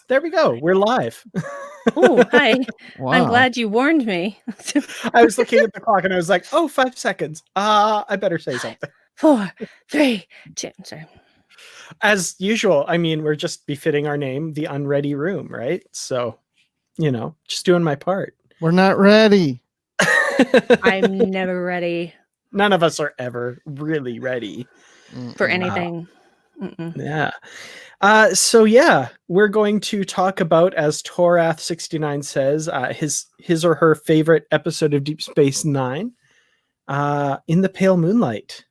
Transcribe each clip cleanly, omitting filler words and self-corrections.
There we go. We're live. Oh, hi. Wow. I'm glad you warned me. I was looking at the clock and I was like, oh, 5 seconds. I better say something. 4, 3, 2. Sorry. As usual, I mean, we're just befitting our name, the UnReady Room, right? So, just doing my part. We're not ready. I'm never ready None of us are ever really ready for anything. Yeah. So we're going to talk about, as Torath69 says, his or her favorite episode of Deep Space Nine, in the Pale Moonlight.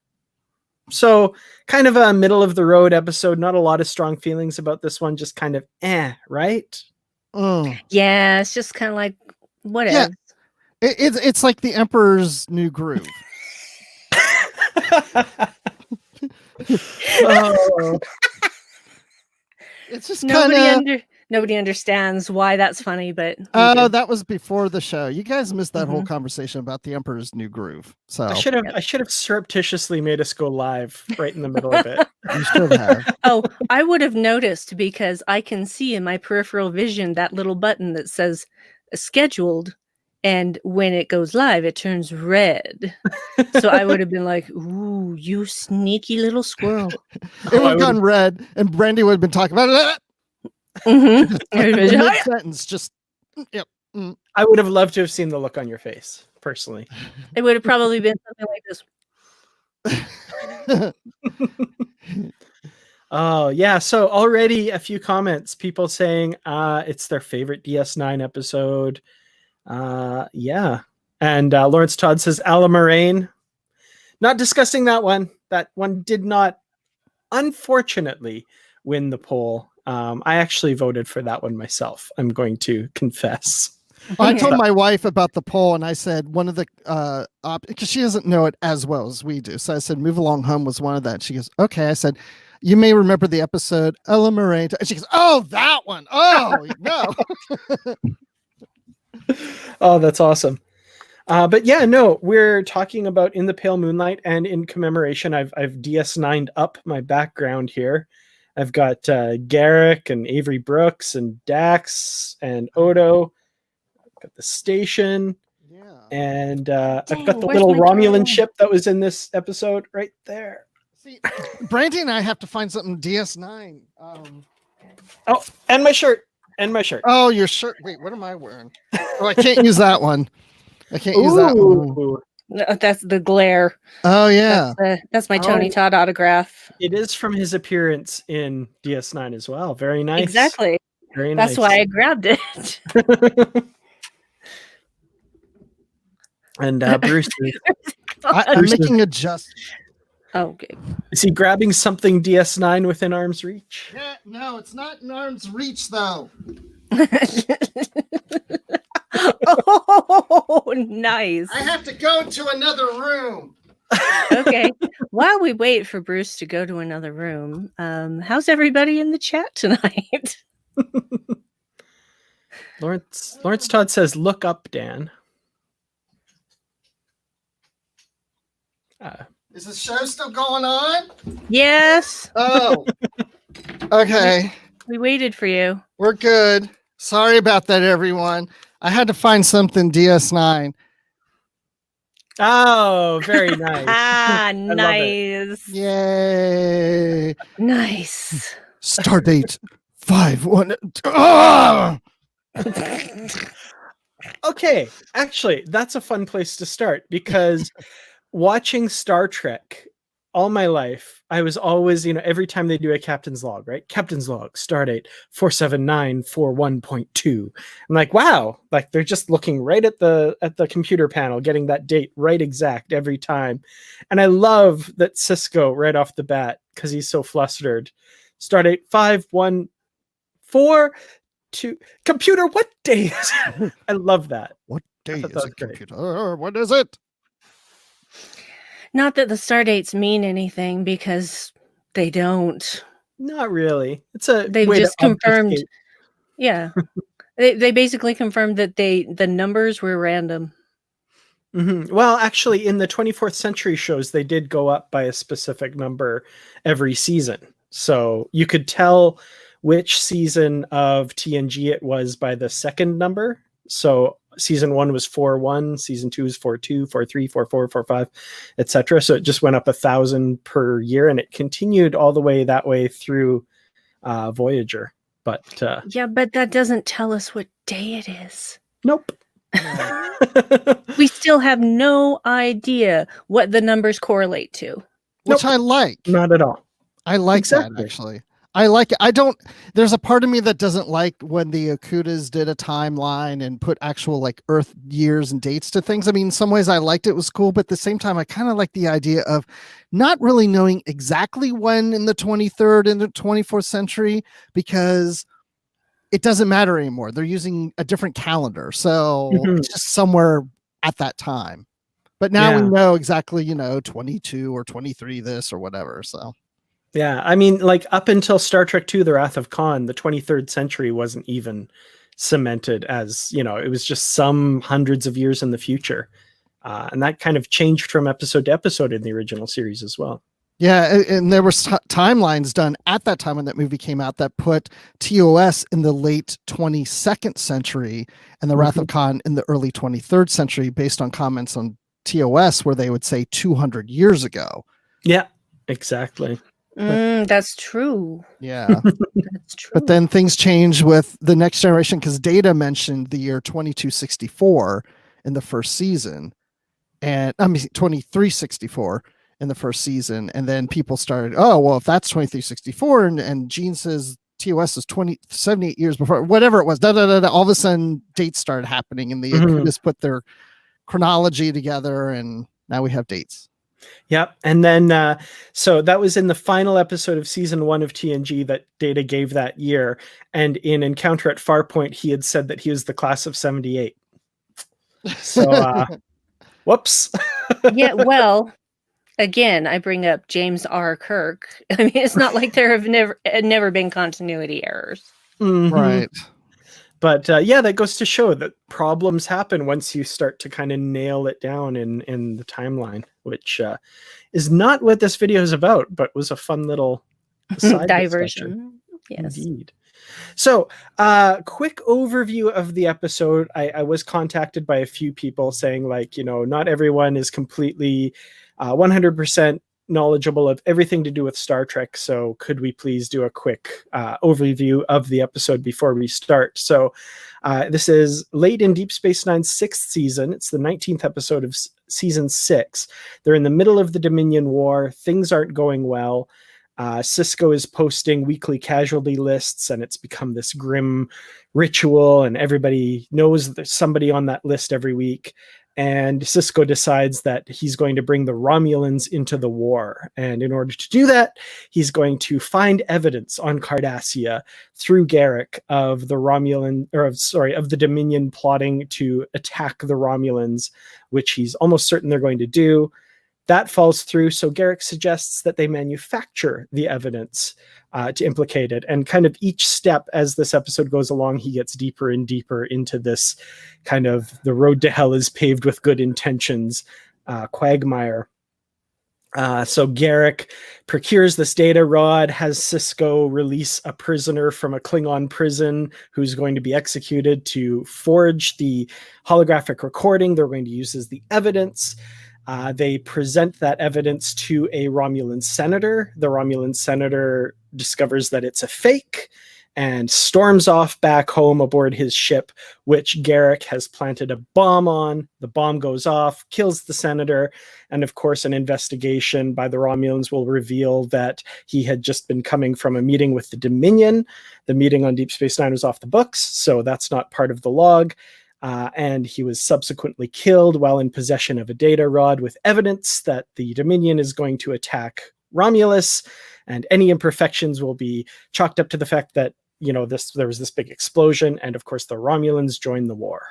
So kind of a middle of the road episode. Not a lot of strong feelings about this one. Just kind of right? Yeah, it's just kind of like whatever. Yeah. It's like the Emperor's New Groove. It's just nobody understands why that's funny, but that was before the show. You guys missed that whole conversation about the Emperor's New Groove. So I should have surreptitiously made us go live right in the middle of it. You should have. Oh, I would have noticed because I can see in my peripheral vision that little button that says scheduled, and when it goes live, it turns red. So I would have been like, "Ooh, you sneaky little squirrel!" It would have gone red, and Brandi would have been talking about it. Mid-sentence, just yep. I would have loved to have seen the look on your face, personally. It would have probably been something like this. Oh yeah, so already a few comments, people saying it's their favorite DS9 episode. And Lawrence Todd says Ala Moraine. Not discussing that one. That one did not, unfortunately, win the poll. I actually voted for that one myself. I'm going to confess. I told my wife about the poll, and I said one of the because she doesn't know it as well as we do. So I said "Move Along Home" was one of that. She goes, "Okay." I said, "You may remember the episode Ala Moraine." And she goes, "Oh, that one. Oh no." Oh, that's awesome. But yeah, no, we're talking about In the Pale Moonlight, and in commemoration, I've DS9'd up my background here. I've got Garak and Avery Brooks and Dax and Odo. I've got the station. Yeah. And I've got the little Romulan ship that was in this episode right there. See, Brandi and I have to find something DS9. Oh, and my shirt. Oh, your shirt. Wait, what am I wearing? Oh, I can't use that one. I can't use that one. No, that's the glare. Oh yeah, that's my Tony Todd autograph. It is from his appearance in DS9 as well. Very nice. Exactly. Very nice. That's why I grabbed it. And Bruce, I'm making a adjustment. Oh, okay. Is he grabbing something DS9 within arm's reach? Yeah, no, it's not in arm's reach though. Oh, nice. I have to go to another room. Okay. While we wait for Bruce to go to another room, how's everybody in the chat tonight? Lawrence Todd says, "Look up, Dan." Is the show still going on? Yes. Oh. Okay. We waited for you. We're good. Sorry about that, everyone. I had to find something DS9. Oh, very nice. Nice. Yay. Nice. Stardate 5-1. Oh! Okay, actually, that's a fun place to start, because watching Star Trek all my life, I was always, every time they do a captain's log, right? Captain's log, Stardate 47941.2. I'm like, wow, like they're just looking right at the computer panel, getting that date right exact every time. And I love that Cisco right off the bat, because he's so flustered. Stardate 5142. Computer, what day is it? I love that. What day is it, computer? What is it? Not that the star dates mean anything, because they don't. Not really. They've just confirmed. Yeah. They basically confirmed that the numbers were random. Mm-hmm. Well, actually, in the 24th Century shows, they did go up by a specific number every season. So you could tell which season of TNG it was by the second number. So season 1 was 4-1, season 2 is 4-2, 4-3, 4-4, 4-5, etc. So it just went up 1,000 per year, and it continued all the way that way through Voyager. But yeah, but that doesn't tell us what day it is. Nope. We still have no idea what the numbers correlate to. Which I like. Not at all. I like that, actually. I like it. I don't, there's a part of me that doesn't like when the Okudas did a timeline and put actual like Earth years and dates to things. I mean, in some ways I liked it, it was cool, but at the same time, I kind of like the idea of not really knowing exactly when in the 23rd and the 24th century, because it doesn't matter anymore. They're using a different calendar. So it's just somewhere at that time. But now we know exactly, 22 or 23 this or whatever. So yeah, I mean, like up until Star Trek II, The Wrath of Khan, the 23rd century wasn't even cemented as, it was just some hundreds of years in the future. And that kind of changed from episode to episode in the original series as well. Yeah, and there were timelines done at that time when that movie came out that put TOS in the late 22nd century and The Wrath of Khan in the early 23rd century based on comments on TOS where they would say 200 years ago. Yeah, exactly. That's true. Yeah. That's true. But then things change with the Next Generation because Data mentioned the year 2264 in the first season. And 2364 in the first season. And then people started, oh, well, if that's 2364 and Gene says TOS is 78 years before, whatever it was, all of a sudden dates started happening and the Okudas put their chronology together and now we have dates. Yep. And then, so that was in the final episode of season 1 of TNG that Data gave that year. And in Encounter at Farpoint, he had said that he was the class of 78. So, whoops. Yeah, well, again, I bring up James R. Kirk. I mean, it's not like there have never been continuity errors. Right. But yeah, that goes to show that problems happen once you start to kind of nail it down in the timeline, which is not what this video is about, but was a fun little side diversion. Yes. Indeed. So, quick overview of the episode. I was contacted by a few people saying, like, not everyone is completely 100% knowledgeable of everything to do with Star Trek. So could we please do a quick overview of the episode before we start? So this is late in Deep Space Nine's 6th season. It's the 19th episode of season 6. They're in the middle of the Dominion War. Things aren't going well. Cisco is posting weekly casualty lists, and it's become this grim ritual, and everybody knows there's somebody on that list every week. And Cisco decides that he's going to bring the Romulans into the war. And in order to do that, he's going to find evidence on Cardassia through Garak of the Dominion plotting to attack the Romulans, which he's almost certain they're going to do. That falls through, so Garak suggests that they manufacture the evidence to implicate it. And kind of each step as this episode goes along, he gets deeper and deeper into this kind of the road to hell is paved with good intentions quagmire. So Garak procures this data rod, has Cisco release a prisoner from a Klingon prison who's going to be executed to forge the holographic recording they're going to use as the evidence. They present that evidence to a Romulan senator. The Romulan senator discovers that it's a fake and storms off back home aboard his ship, which Garak has planted a bomb on. The bomb goes off, kills the senator, and of course an investigation by the Romulans will reveal that he had just been coming from a meeting with the Dominion. The meeting on Deep Space Nine was off the books, so that's not part of the log. And he was subsequently killed while in possession of a data rod with evidence that the Dominion is going to attack Romulus, and any imperfections will be chalked up to the fact that, there was this big explosion, and of course the Romulans joined the war.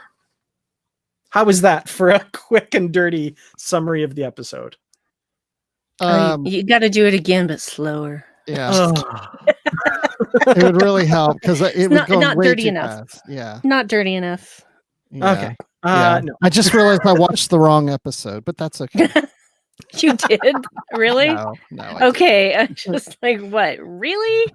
How was that for a quick and dirty summary of the episode? You got to do it again, but slower. Yeah. It would really help because it would go not way dirty too enough. fast. Yeah. Not dirty enough. Yeah. Okay. Yeah. No. I just realized I watched the wrong episode, but that's okay. You did? Really? No, I Okay. I'm just like, what? Really?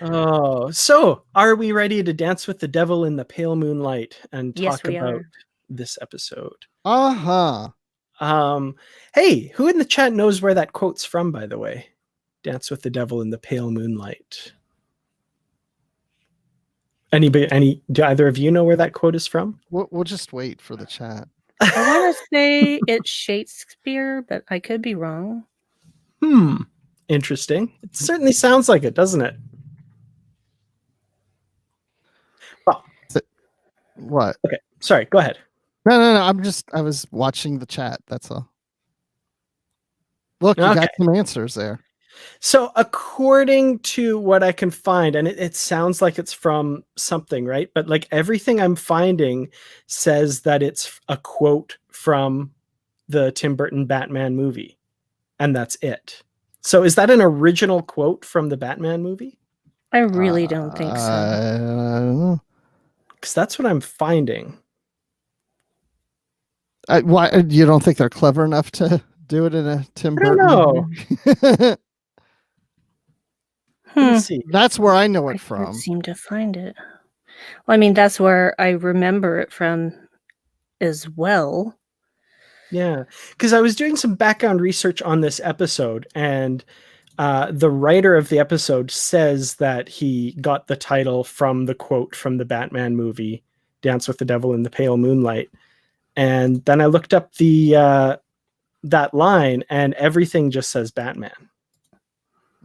Oh, so are we ready to dance with the devil in the pale moonlight and Yes, talk we about are. this episode? Uh-huh. Hey, who in the chat knows where that quote's from, by the way? Dance with the devil in the pale moonlight. Do either of you know where that quote is from? We'll just wait for the chat. I want to say it's Shakespeare, but I could be wrong. Interesting. It certainly sounds like it, doesn't it? Well, What? okay. Sorry, go ahead. No. I was watching the chat. That's all. Look, you got some answers there. So according to what I can find, and it sounds like it's from something, right? But like everything I'm finding says that it's a quote from the Tim Burton Batman movie, and that's it. So is that an original quote from the Batman movie? I really don't think so. Because that's what I'm finding. Why you don't think they're clever enough to do it in a Tim Burton movie? Let's see. That's where I know it I from. can't seem to find it. Well, I mean, that's where I remember it from as well. Yeah, because I was doing some background research on this episode, and the writer of the episode says that he got the title from the quote from the Batman movie, Dance with the Devil in the Pale Moonlight. And then I looked up the that line, and everything just says Batman.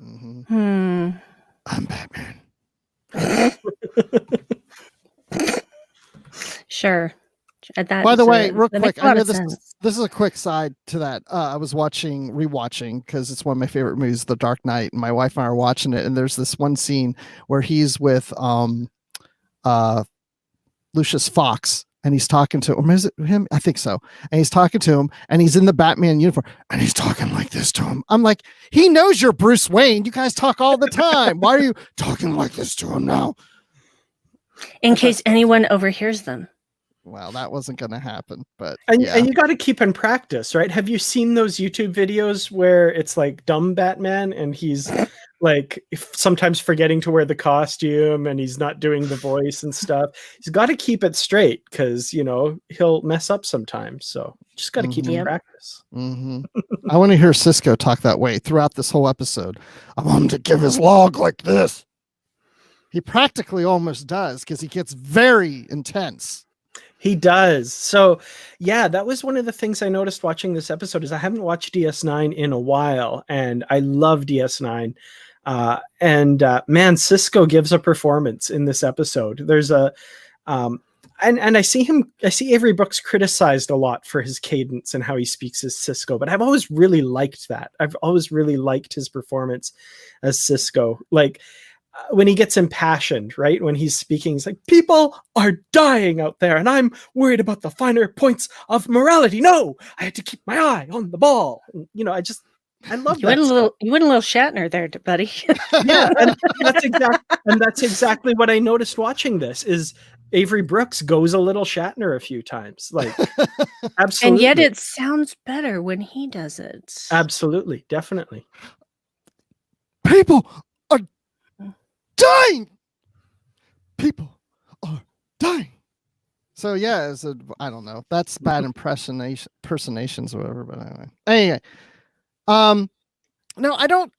I'm Batman. Sure. By the way, real quick, I know this is a quick side to that. I was rewatching because it's one of my favorite movies, The Dark Knight, and my wife and I are watching it, and there's this one scene where he's with Lucius Fox, and he's talking to him. Is it him? I think so. And he's talking to him, and he's in the Batman uniform, and he's talking like this to him. I'm like, he knows you're Bruce Wayne. You guys talk all the time. Why are you talking like this to him now? In case anyone overhears them. Well, that wasn't going to happen, but and you got to keep in practice, right? Have you seen those YouTube videos where it's like dumb Batman and he's like sometimes forgetting to wear the costume and he's not doing the voice and stuff? He's got to keep it straight because he'll mess up sometimes. So just got to keep in practice. I want to hear Cisco talk that way throughout this whole episode. I want him to give his log like this. He practically almost does because he gets very intense. He does. So, yeah, that was one of the things I noticed watching this episode is I haven't watched DS9 in a while, and I love DS9. Man, Cisco gives a performance in this episode. There's a, and I see Avery Brooks criticized a lot for his cadence and how he speaks as Cisco, but I've always really liked that. I've always really liked his performance as Cisco. Like, when he gets impassioned, right? When he's speaking, he's like, people are dying out there and I'm worried about the finer points of morality. No, I had to keep my eye on the ball. And, I love you that. You went a little Shatner there, buddy. Yeah. And that's exactly what I noticed watching this is Avery Brooks goes a little Shatner a few times. Like, absolutely. And yet it sounds better when he does it. Absolutely. Definitely. People are dying. People are dying. So yeah, I don't know. That's bad impersonations or whatever. But anyway, no, I don't.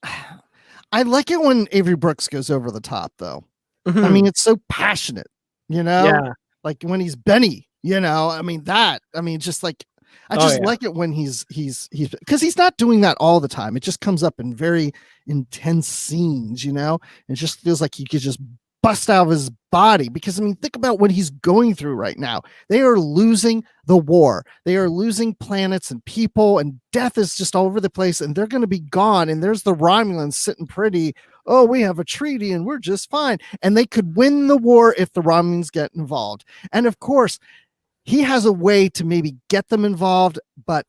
I like it when Avery Brooks goes over the top, though. I mean, it's so passionate, Yeah. Like when he's Benny, I mean, just like I just like it when he's because he's not doing that all the time. It just comes up in very intense scenes, It just feels like he could just bust out of his body because, I mean, think about what he's going through right now. They are losing the war. They are losing planets and people, and death is just all over the place, and they're going to be gone. And there's the Romulans sitting pretty. Oh, we have a treaty and we're just fine. And they could win the war if the Romulans get involved. And of course, he has a way to maybe get them involved, but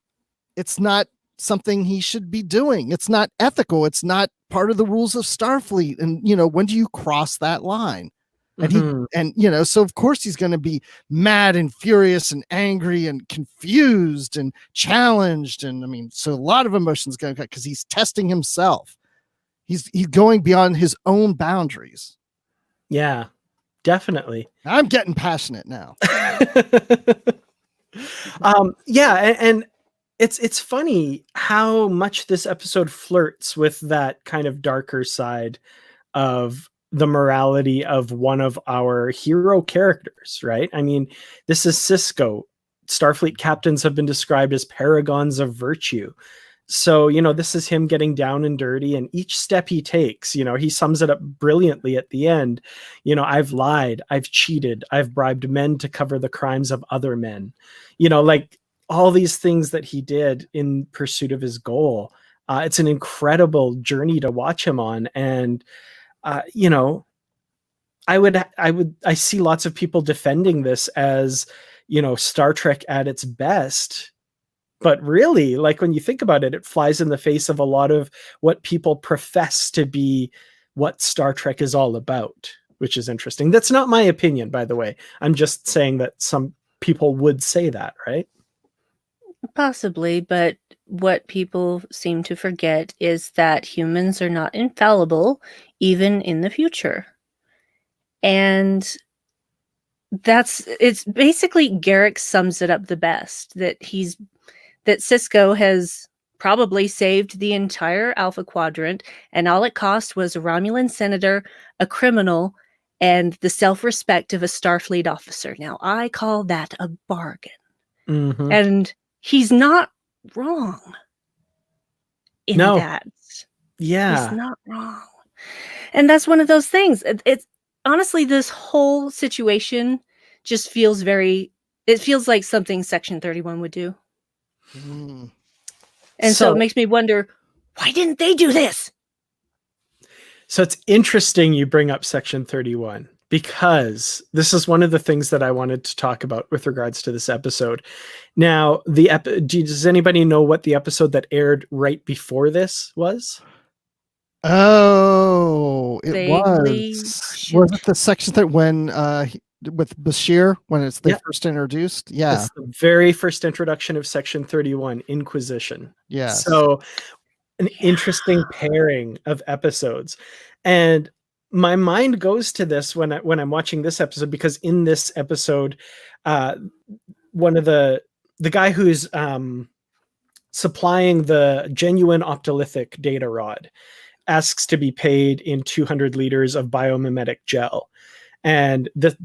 it's not something he should be doing. It's not ethical. It's not part of the rules of Starfleet. And, when do you cross that line? And so of course he's going to be mad and furious and angry and confused and challenged. And I mean, so a lot of emotions going because he's testing himself. He's going beyond his own boundaries. Yeah, definitely. I'm getting passionate now. And it's funny how much this episode flirts with that kind of darker side of the morality of one of our hero characters, right? I mean, this is Sisko. Starfleet captains have been described as paragons of virtue. So, this is him getting down and dirty, and each step he takes, he sums it up brilliantly at the end. I've lied, I've cheated, I've bribed men to cover the crimes of other men. Like all these things that he did in pursuit of his goal. It's an incredible journey to watch him on. And, I see lots of people defending this as, Star Trek at its best. But really, like when you think about it, it flies in the face of a lot of what people profess to be what Star Trek is all about, which is interesting. That's not my opinion, by the way. I'm just saying that some people would say that, right? Possibly, but what people seem to forget is that humans are not infallible, even in the future. And it's basically Garak sums it up the best, that Sisko has probably saved the entire Alpha Quadrant, and all it cost was a Romulan senator, a criminal, and the self-respect of a Starfleet officer. Now, I call that a bargain. Mm-hmm. And he's not wrong in that. Yeah. He's not wrong. And that's one of those things. It's honestly, this whole situation just feels it feels like something Section 31 would do. Mm. And so it makes me wonder, why didn't they do this? So it's interesting you bring up Section 31, because this is one of the things that I wanted to talk about with regards to this episode. Now, does anybody know what the episode that aired right before this was? Oh, it Vaguely. Was it the section that when with Bashir, when it's first introduced? Yeah. It's the very first introduction of Section 31, Inquisition. Yeah. So an interesting pairing of episodes. And my mind goes to this when I'm watching this episode, because in this episode, one of the guy who's supplying the genuine optolithic data rod asks to be paid in 200 liters of biomimetic gel. And that's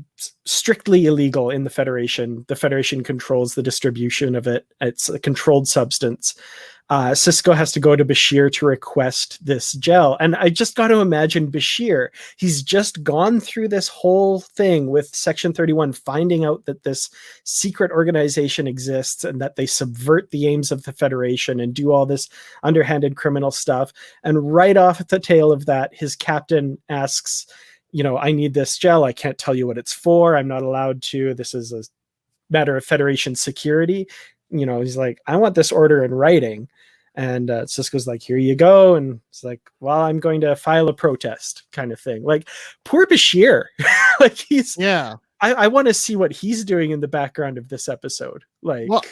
strictly illegal in the Federation. The Federation controls the distribution of it. It's a controlled substance. Sisko has to go to Bashir to request this gel. And I just got to imagine Bashir. He's just gone through this whole thing with Section 31, finding out that this secret organization exists and that they subvert the aims of the Federation and do all this underhanded criminal stuff. And right off at the tail of that, his captain asks, I need this gel. I can't tell you what it's for. I'm not allowed to. This is a matter of Federation security. He's like, I want this order in writing. And Sisko's like, here you go. And it's like, well, I'm going to file a protest kind of thing. Like, poor Bashir. Like, I want to see what he's doing in the background of this episode. Like, well,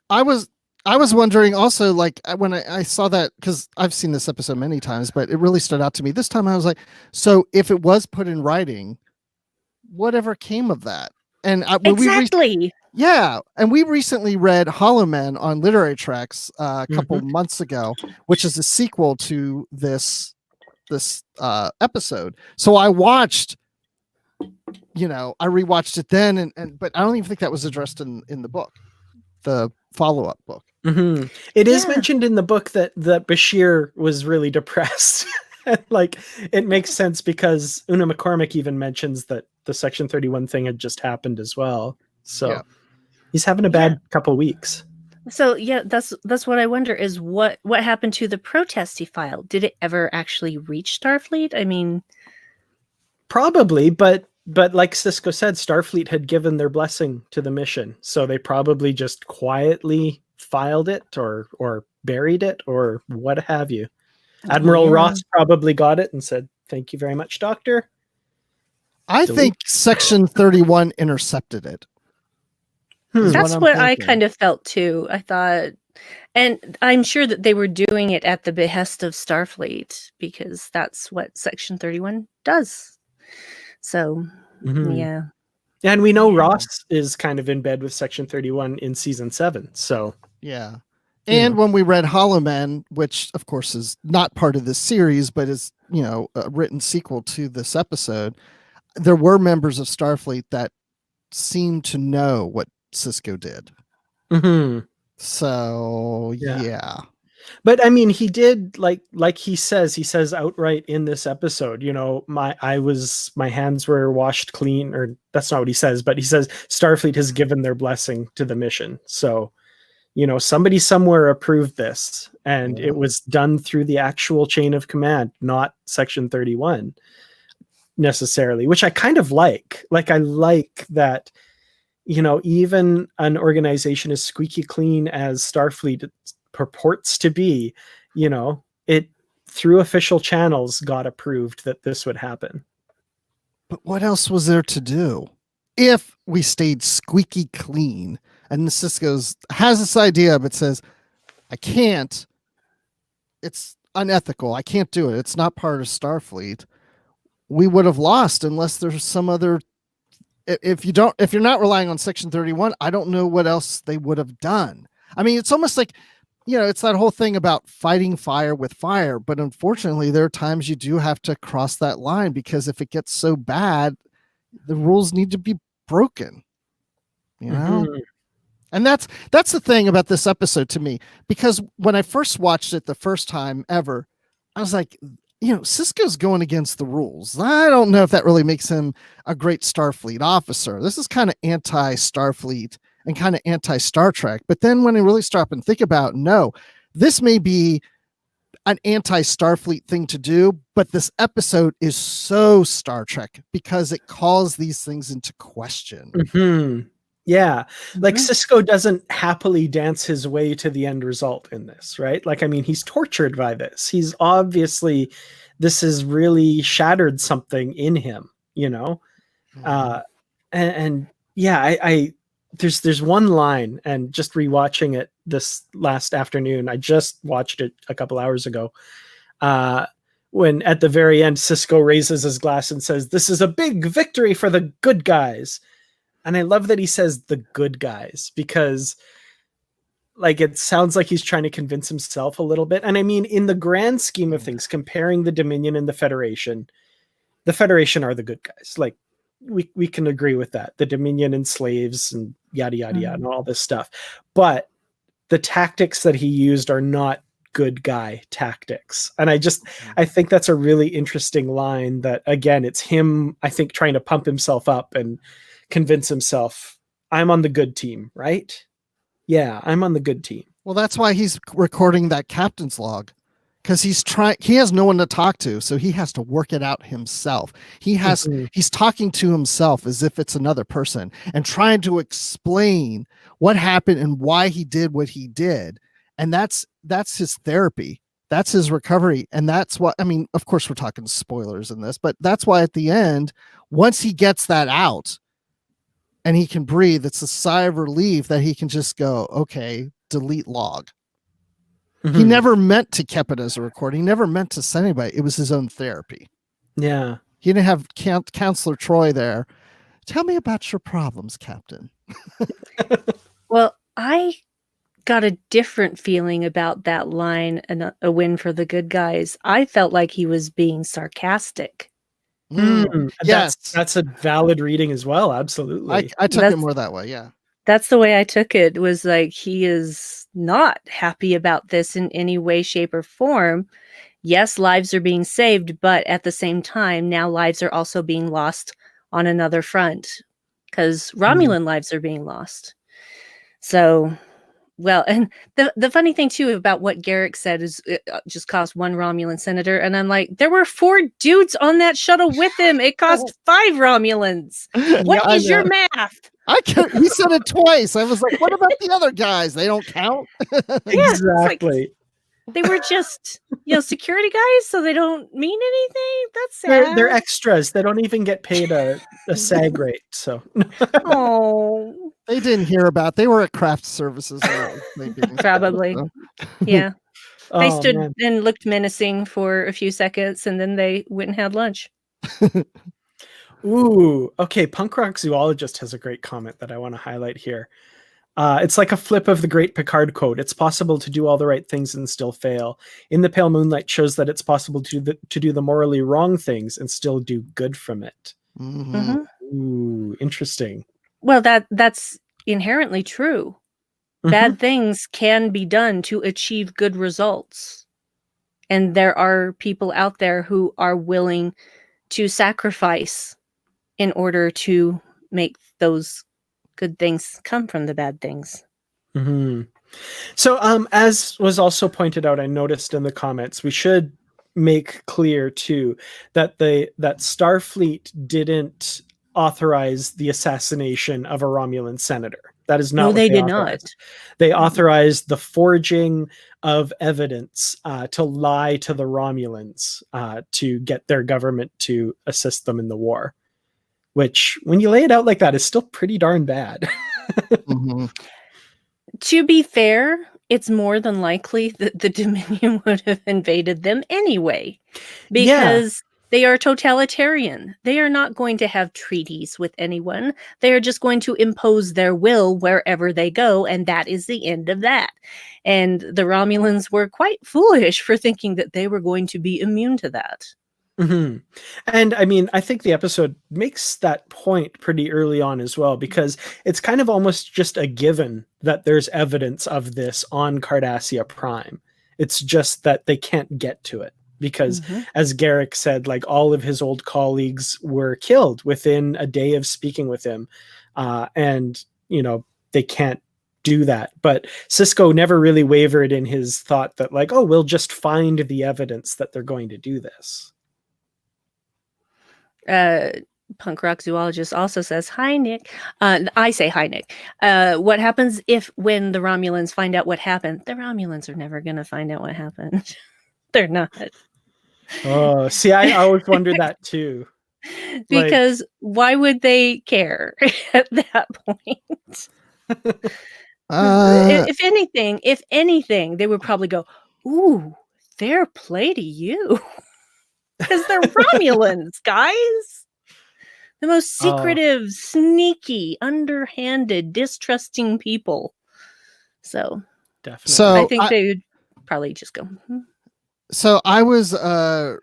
I was wondering also, like, when I saw that, because I've seen this episode many times, but it really stood out to me. This time I was like, so if it was put in writing, whatever came of that? And exactly. And we recently read Hollow Men on Literary Tracks a couple months ago, which is a sequel to this episode. So I watched, I rewatched it then, but I don't even think that was addressed in the book, the follow-up book. Mm-hmm. It is mentioned in the book that Bashir was really depressed. Like, it makes sense because Una McCormick even mentions that the Section 31 thing had just happened as well. So he's having a bad couple weeks. So that's what I wonder is what happened to the protest he filed? Did it ever actually reach Starfleet? I mean, probably, but like Sisko said, Starfleet had given their blessing to the mission, so they probably just quietly filed it or buried it or what have you. Admiral Ross probably got it and said, "Thank you very much, Doctor." I think Section 31 intercepted it. That's what I kind of felt too. I thought, and I'm sure that they were doing it at the behest of Starfleet because that's what Section 31 does. So, yeah. And we know Ross is kind of in bed with Section 31 in season 7. So, yeah. And when we read Hollow Man, which of course is not part of this series, but is, a written sequel to this episode, there were members of Starfleet that seemed to know what Sisko did. So, yeah. But I mean, he did like he says outright in this episode, my hands were washed clean, or that's not what he says, but he says Starfleet has given their blessing to the mission. So, somebody somewhere approved this, and it was done through the actual chain of command, not Section 31 necessarily, which I kind of like. Like, I like that, even an organization as squeaky clean as Starfleet purports to be, it through official channels got approved that this would happen. But what else was there to do if we stayed squeaky clean? And the Sisko has this idea, but says, I can't. It's unethical. I can't do it. It's not part of Starfleet. We would have lost unless there's some other. If you're not relying on Section 31, I don't know what else they would have done. I mean, it's almost like, it's that whole thing about fighting fire with fire. But unfortunately, there are times you do have to cross that line, because if it gets so bad, the rules need to be broken. And that's the thing about this episode to me, because when I first watched it the first time ever, I was like, Sisko's going against the rules. I don't know if that really makes him a great Starfleet officer. This is kind of anti-Starfleet and kind of anti-Star Trek. But then when I really stop and think about, no, this may be an anti-Starfleet thing to do, but this episode is so Star Trek because it calls these things into question. Yeah. Like, Sisko doesn't happily dance his way to the end result in this, right? Like, I mean, he's tortured by this. He's obviously, this has really shattered something in him, and there's one line, and just rewatching it this last afternoon, I just watched it a couple hours ago, when at the very end, Sisko raises his glass and says, "This is a big victory for the good guys." And I love that he says the good guys, because like, it sounds like he's trying to convince himself a little bit. And I mean, in the grand scheme of things, comparing the Dominion and the Federation are the good guys. Like, we can agree with that. The Dominion enslaves and yada, yada, yada, and all this stuff. But the tactics that he used are not good guy tactics. And I think that's a really interesting line that, again, it's him, I think, trying to pump himself up and convince himself, I'm on the good team, right? Yeah, I'm on the good team. Well, that's why he's recording that captain's log, because he has no one to talk to, so he has to work it out himself. He's talking to himself as if it's another person and trying to explain what happened and why he did what he did. And that's his therapy. That's his recovery. And that's what, I mean, of course we're talking spoilers in this, but that's why at the end, once he gets that out, and he can breathe, it's a sigh of relief that he can just go, okay, delete log. He never meant to keep it as a recording. He never meant to send anybody. It was his own therapy. Yeah. He didn't have Counselor Troy there. Tell me about your problems, Captain. Well, I got a different feeling about that line, a win for the good guys. I felt like he was being sarcastic. Yes, that's a valid reading as well. Absolutely. I took it more that way. Yeah, that's the way I took it. Was like, he is not happy about this in any way, shape, or form. Yes, lives are being saved, but at the same time, now lives are also being lost on another front, because Romulan lives are being lost. So, well, and the funny thing too about what Garak said is it just cost one Romulan senator, and I'm like, there were 4 dudes on that shuttle with him. It cost 5 Romulans. What is your math? He said it twice. I was like, what about the other guys? They don't count. Exactly. They were just, security guys, so they don't mean anything. That's They're sad. extras. They don't even get paid a SAG rate. So Oh, They didn't hear about. They were at craft services. Maybe. probably. So. Yeah. They oh, stood man. and looked menacing for a few seconds, and then they went and had lunch. Ooh, okay. Punk Rock Zoologist has a great comment that I want to highlight here. It's like a flip of the great Picard quote. It's possible to do all the right things and still fail. In the Pale Moonlight shows that it's possible to do the morally wrong things and still do good from it. Mhm. Ooh, interesting. Well, that's inherently true. Mhm. Bad things can be done to achieve good results. And there are people out there who are willing to sacrifice in order to make those good things come from the bad things. Mm-hmm. So, as was also pointed out, I noticed in the comments, we should make clear too that that Starfleet didn't authorize the assassination of a Romulan senator. That is not No, what they they did authorized. not. They authorized the forging of evidence to lie to the Romulans to get their government to assist them in the war. Which, when you lay it out like that, is still pretty darn bad. Mhm. To be fair, it's more than likely that the Dominion would have invaded them anyway, Yeah. because they are totalitarian. They are not going to have treaties with anyone. They are just going to impose their will wherever they go, and that is the end of that. And the Romulans were quite foolish for thinking that they were going to be immune to that. Mm-hmm. And I mean, I think the episode makes that point pretty early on as well, because it's kind of almost just a given that there's evidence of this on Cardassia Prime. It's just that they can't get to it because, as Garak said, like all of his old colleagues were killed within a day of speaking with him. And, they can't do that. But Sisko never really wavered in his thought that, like, oh, we'll just find the evidence that they're going to do this. Punk Rock Zoologist also says, "Hi, Nick." I say, "Hi, Nick." What happens when the Romulans find out what happened? The Romulans are never going to find out what happened. They're not. Oh, see, I always wondered that too. Because why would they care at that point? If anything, they would probably go, "Ooh, fair play to you," because they're Romulans, guys. The most secretive, sneaky, underhanded, distrusting people. So, definitely. I think they would probably just go. So I was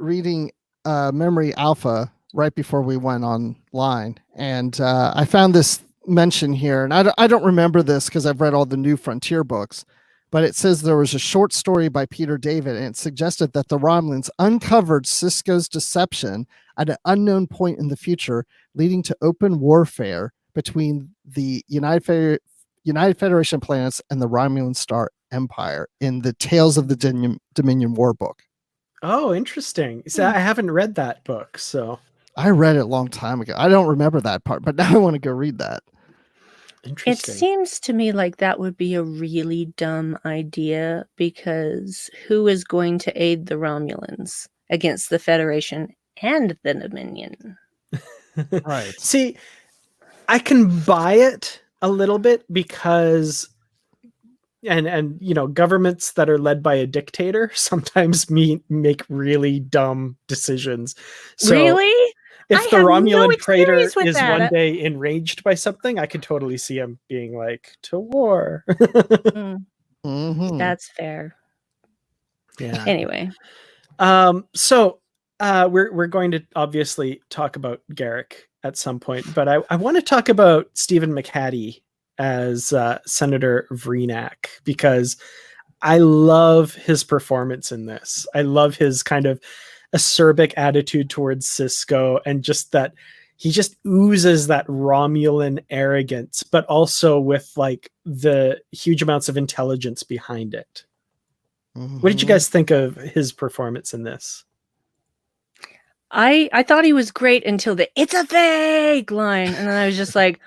reading Memory Alpha right before we went online, and I found this mention here, and I don't remember this because I've read all the New Frontier books, but it says there was a short story by Peter David, and it suggested that the Romulans uncovered Sisko's deception at an unknown point in the future, leading to open warfare between the United Federation planets and the Romulan Star Empire in the Tales of the Dominion War book. Oh, interesting. So I haven't read that book, so I read it a long time ago. I don't remember that part, but now I want to go read that. It seems to me like that would be a really dumb idea, because who is going to aid the Romulans against the Federation and the Dominion? Right. See, I can buy it a little bit because and governments that are led by a dictator sometimes make really dumb decisions. So really? If the Romulan traitor is one day enraged by something, I could totally see him being like, to war. That's fair. Yeah. Anyway. So we're going to obviously talk about Garak at some point, but I want to talk about Stephen McHattie as Senator Vreenak, because I love his performance in this. I love his kind of acerbic attitude towards Sisko, and just that he just oozes that Romulan arrogance, but also with like the huge amounts of intelligence behind it. What did you guys think of his performance in this? I thought he was great until the "it's a fake" line, and then I was just like,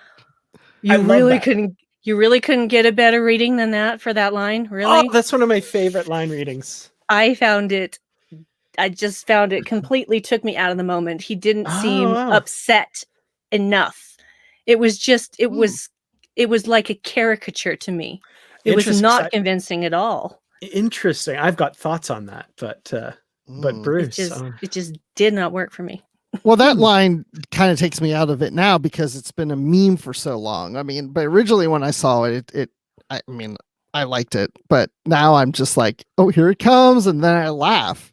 you really couldn't You really couldn't get a better reading than that for that line? Really? Oh, that's one of my favorite line readings. I just found it completely took me out of the moment. He didn't seem wow. upset enough. It was just, it was like a caricature to me. It was Interesting. not convincing at all. Interesting. I've got thoughts on that, but Bruce, It just did not work for me. Well, that line kind of takes me out of it now because it's been a meme for so long. I mean, but originally when I saw it, I mean, I liked it, but now I'm just like, oh, here it comes, and then I laugh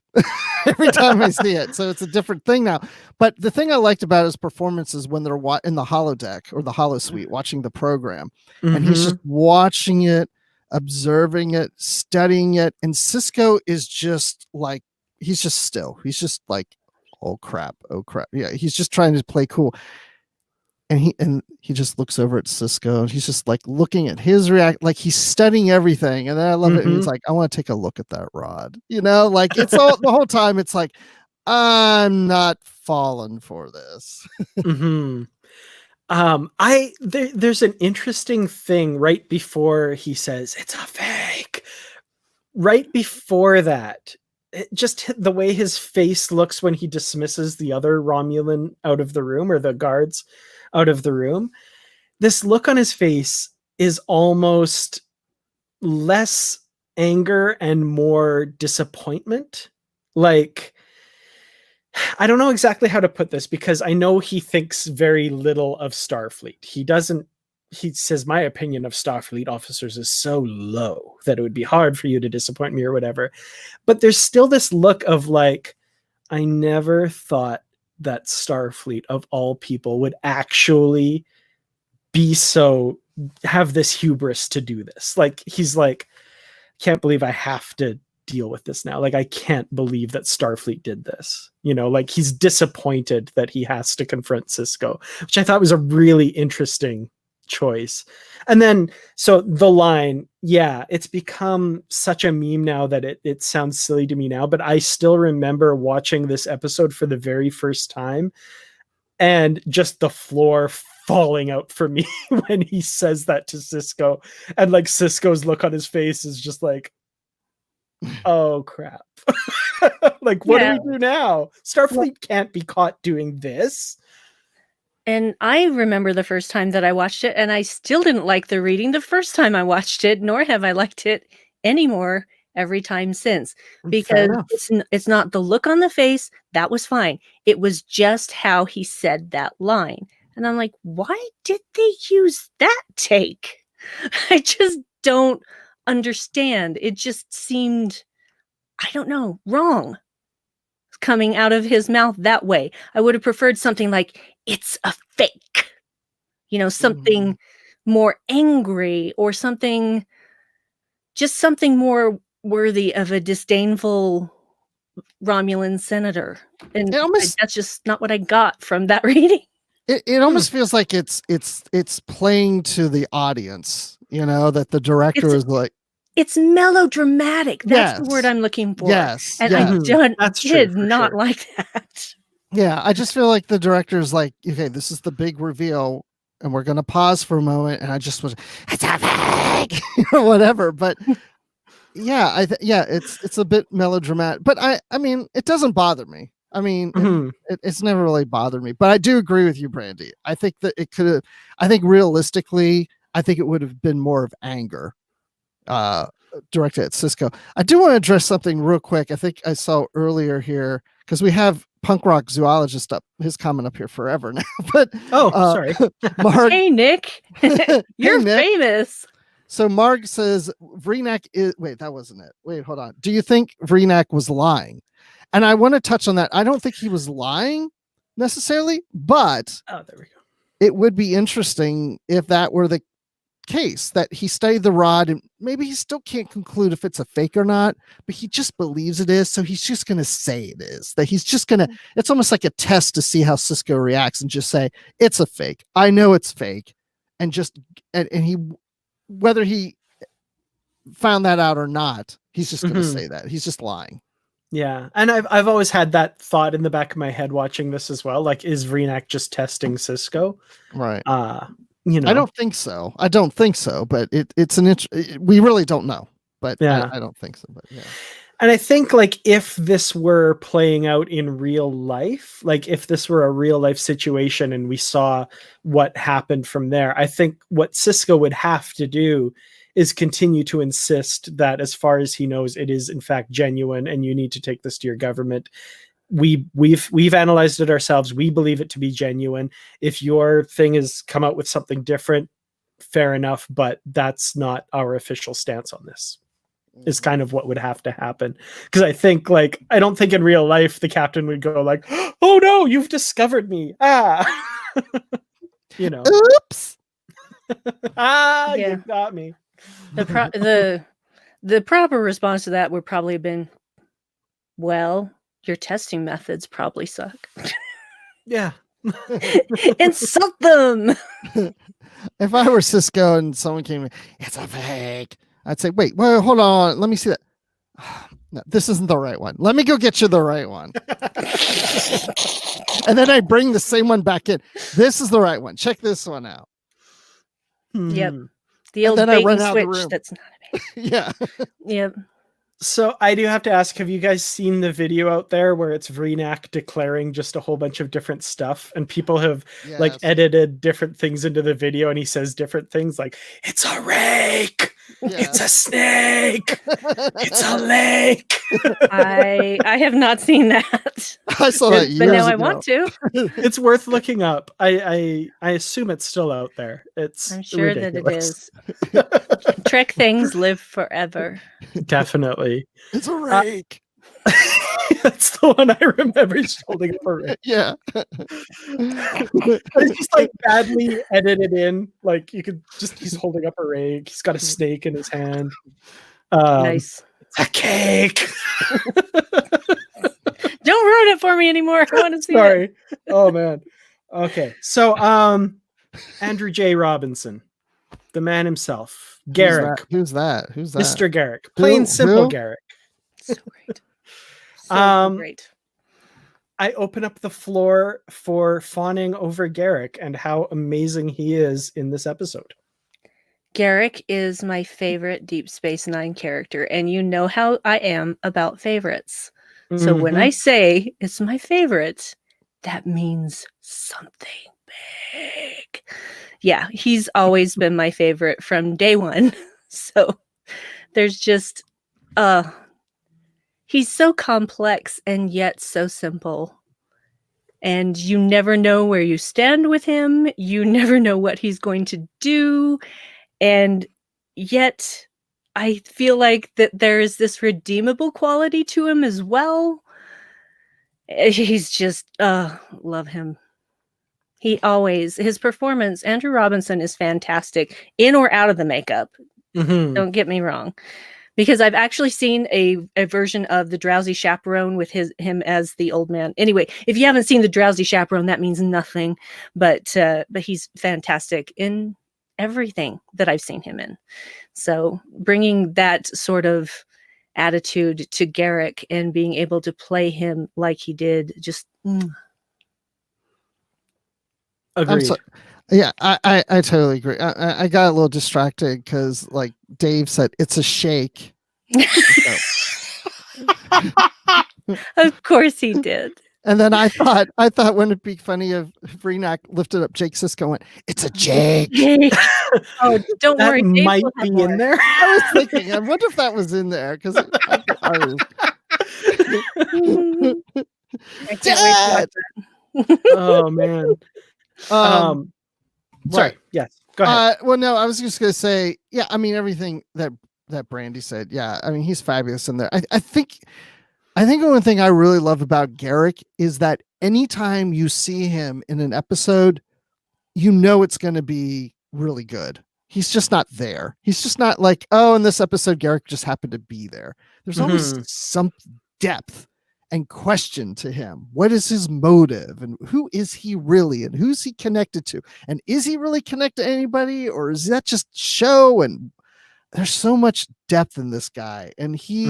every time I see it. So it's a different thing now. But the thing I liked about his performance is when they're in the holodeck or the holosuite watching the program, and he's just watching it, observing it, studying it, and Sisko is just like, he's just still. He's just like, oh crap. Yeah, he's just trying to play cool. And he just looks over at Sisko and he's just like looking at his react, like he's studying everything. And then I love it. And he's like, I want to take a look at that rod, like it's all the whole time. It's like, I'm not falling for this. There's an interesting thing right before he says it's a fake. Right before that, just the way his face looks when he dismisses the other Romulan out of the room, or the guards out of the room. This look on his face is almost less anger and more disappointment. Like, I don't know exactly how to put this, because I know he thinks very little of Starfleet. He says, my opinion of Starfleet officers is so low that it would be hard for you to disappoint me or whatever. But there's still this look of like, I never thought that Starfleet of all people would actually have this hubris to do this. Like, he's like, can't believe I have to deal with this now. Like, I can't believe that Starfleet did this. Like, he's disappointed that he has to confront Sisko, which I thought was a really interesting choice. And then, so the line, it's become such a meme now that it sounds silly to me now, but I still remember watching this episode for the very first time and just the floor falling out for me when he says that to Sisko, and like Sisko's look on his face is just like, oh crap. Like, what do we do now? Starfleet can't be caught doing this. And I remember the first time that I watched it, and I still didn't like the reading the first time I watched it, nor have I liked it anymore every time since. Because it's not the look on the face, that was fine. It was just how he said that line. And I'm like, why did they use that take? I just don't understand. It just seemed, I don't know, wrong coming out of his mouth that way. I would have preferred something like, it's a fake, something more angry, or something more worthy of a disdainful Romulan senator. And that's just not what I got from that reading. It almost feels like it's playing to the audience, that the director is like, it's melodramatic. That's the word I'm looking for. Yes. And I did not like that. Yeah, I just feel like the director's like, okay, this is the big reveal, and we're gonna pause for a moment, and I just was, it's a fake, or whatever. But yeah, it's a bit melodramatic, but I mean, it doesn't bother me. I mean, it's never really bothered me. But I do agree with you, Brandi. I think that it could have. I think realistically, I think it would have been more of anger, directed at Sisko. I do want to address something real quick. I think I saw earlier here, because we have punk rock zoologist up, his comment up here forever now. But sorry, Marg, hey Nick, you're Nick. Famous. So Marg says Vreenak is. Wait, that wasn't it. Wait, hold on. Do you think Vreenak was lying? And I want to touch on that. I don't think he was lying necessarily, but there we go. It would be interesting if that were the case, that he studied the rod and maybe he still can't conclude if it's a fake or not, but he just believes it is. So he's just going to say it is, that he's just going to, it's almost like a test to see how Sisko reacts, and just say, it's a fake. I know it's fake. And he, whether he found that out or not, he's just going to say that he's just lying. Yeah. And I've always had that thought in the back of my head watching this as well. Like, is Vreenak just testing Sisko? Right. You know, I don't think so. But it's we really don't know. But Yeah. I don't think so. But yeah. And I think like if this were playing out in real life, like if this were a real life situation and we saw what happened from there, I think what Cisco would have to do is continue to insist that as far as he knows, it is in fact genuine and you need to take this to your government. We've analyzed it ourselves. We believe it to be genuine. If your thing has come out with something different, fair enough, but that's not our official stance on this. Is kind of what would have to happen, because I think like I don't think in real life the captain would go like, oh no, you've discovered me, you know. Oops. Yeah. Yeah. You got me. The proper response to that would probably have been, well, your testing methods probably suck. Yeah. Insult them. If I were Cisco and someone came, it's a fake. I'd say, wait, well, hold on. Let me see that. No, this isn't the right one. Let me go get you the right one. And then I bring the same one back in. This is the right one. Check this one out. Yep. The old then I bait run and out of the switch. room. That's not a bait. Yeah. Yep. So I do have to ask, have you guys seen the video out there where it's Vreenak declaring just a whole bunch of different stuff and people have like Yes. edited different things into the video and he says different things like, it's a rake, it's a snake, it's a lake. I have not seen that. I saw that years But now I ago. want to. It's worth looking up. I assume it's still out there. It's I'm sure ridiculous. that it is. Trek things live forever. Definitely. It's a rake. That's the one I remember. He's holding up a rake. Yeah. It's just like badly edited in. Like you could just, he's holding up a rake. He's got a snake in his hand. Nice. It's a cake. Don't ruin it for me anymore. I want to see it. Sorry. Oh man. Okay. So Andrew J. Robinson, the man himself. Garak. Who's that? Mr. Garak. Plain simple Garak. So great. So great. I open up the floor for fawning over Garak and how amazing he is in this episode. Garak is my favorite Deep Space Nine character, and you know how I am about favorites. So when I say it's my favorite, that means something big. Yeah, he's always been my favorite from day one. So there's just he's so complex and yet so simple. And you never know where you stand with him. You never know what he's going to do. And yet I feel like that there is this redeemable quality to him as well. He's just love him. His performance, Andrew Robinson is fantastic in or out of the makeup. Don't get me wrong. Because I've actually seen a version of The Drowsy Chaperone with him as the old man. Anyway, if you haven't seen The Drowsy Chaperone, that means nothing. But he's fantastic in everything that I've seen him in. So bringing that sort of attitude to Garak and being able to play him like he did, just Agreed. Yeah, I totally agree. I got a little distracted because, like Dave said, it's a shake. Of course he did. And then I thought, wouldn't it be funny if Vreenak lifted up Jake Sisko and went, "It's a Jake." Oh, don't that worry, Dave might will have be more. in there. I was thinking, I wonder if that was in there because I can't wait to watch that. Oh man. Sorry. Right. Yes. Go ahead. Well, no, I was just gonna say, yeah. I mean, everything that Brandi said, yeah. I mean, he's fabulous in there. I think the one thing I really love about Garak is that anytime you see him in an episode, you know it's going to be really good. He's just not there. He's just not like, oh, in this episode, Garak just happened to be there. There's always some depth and question to him. What is his motive and who is he really and who's he connected to? And is he really connected to anybody or is that just show? And there's so much depth in this guy. And he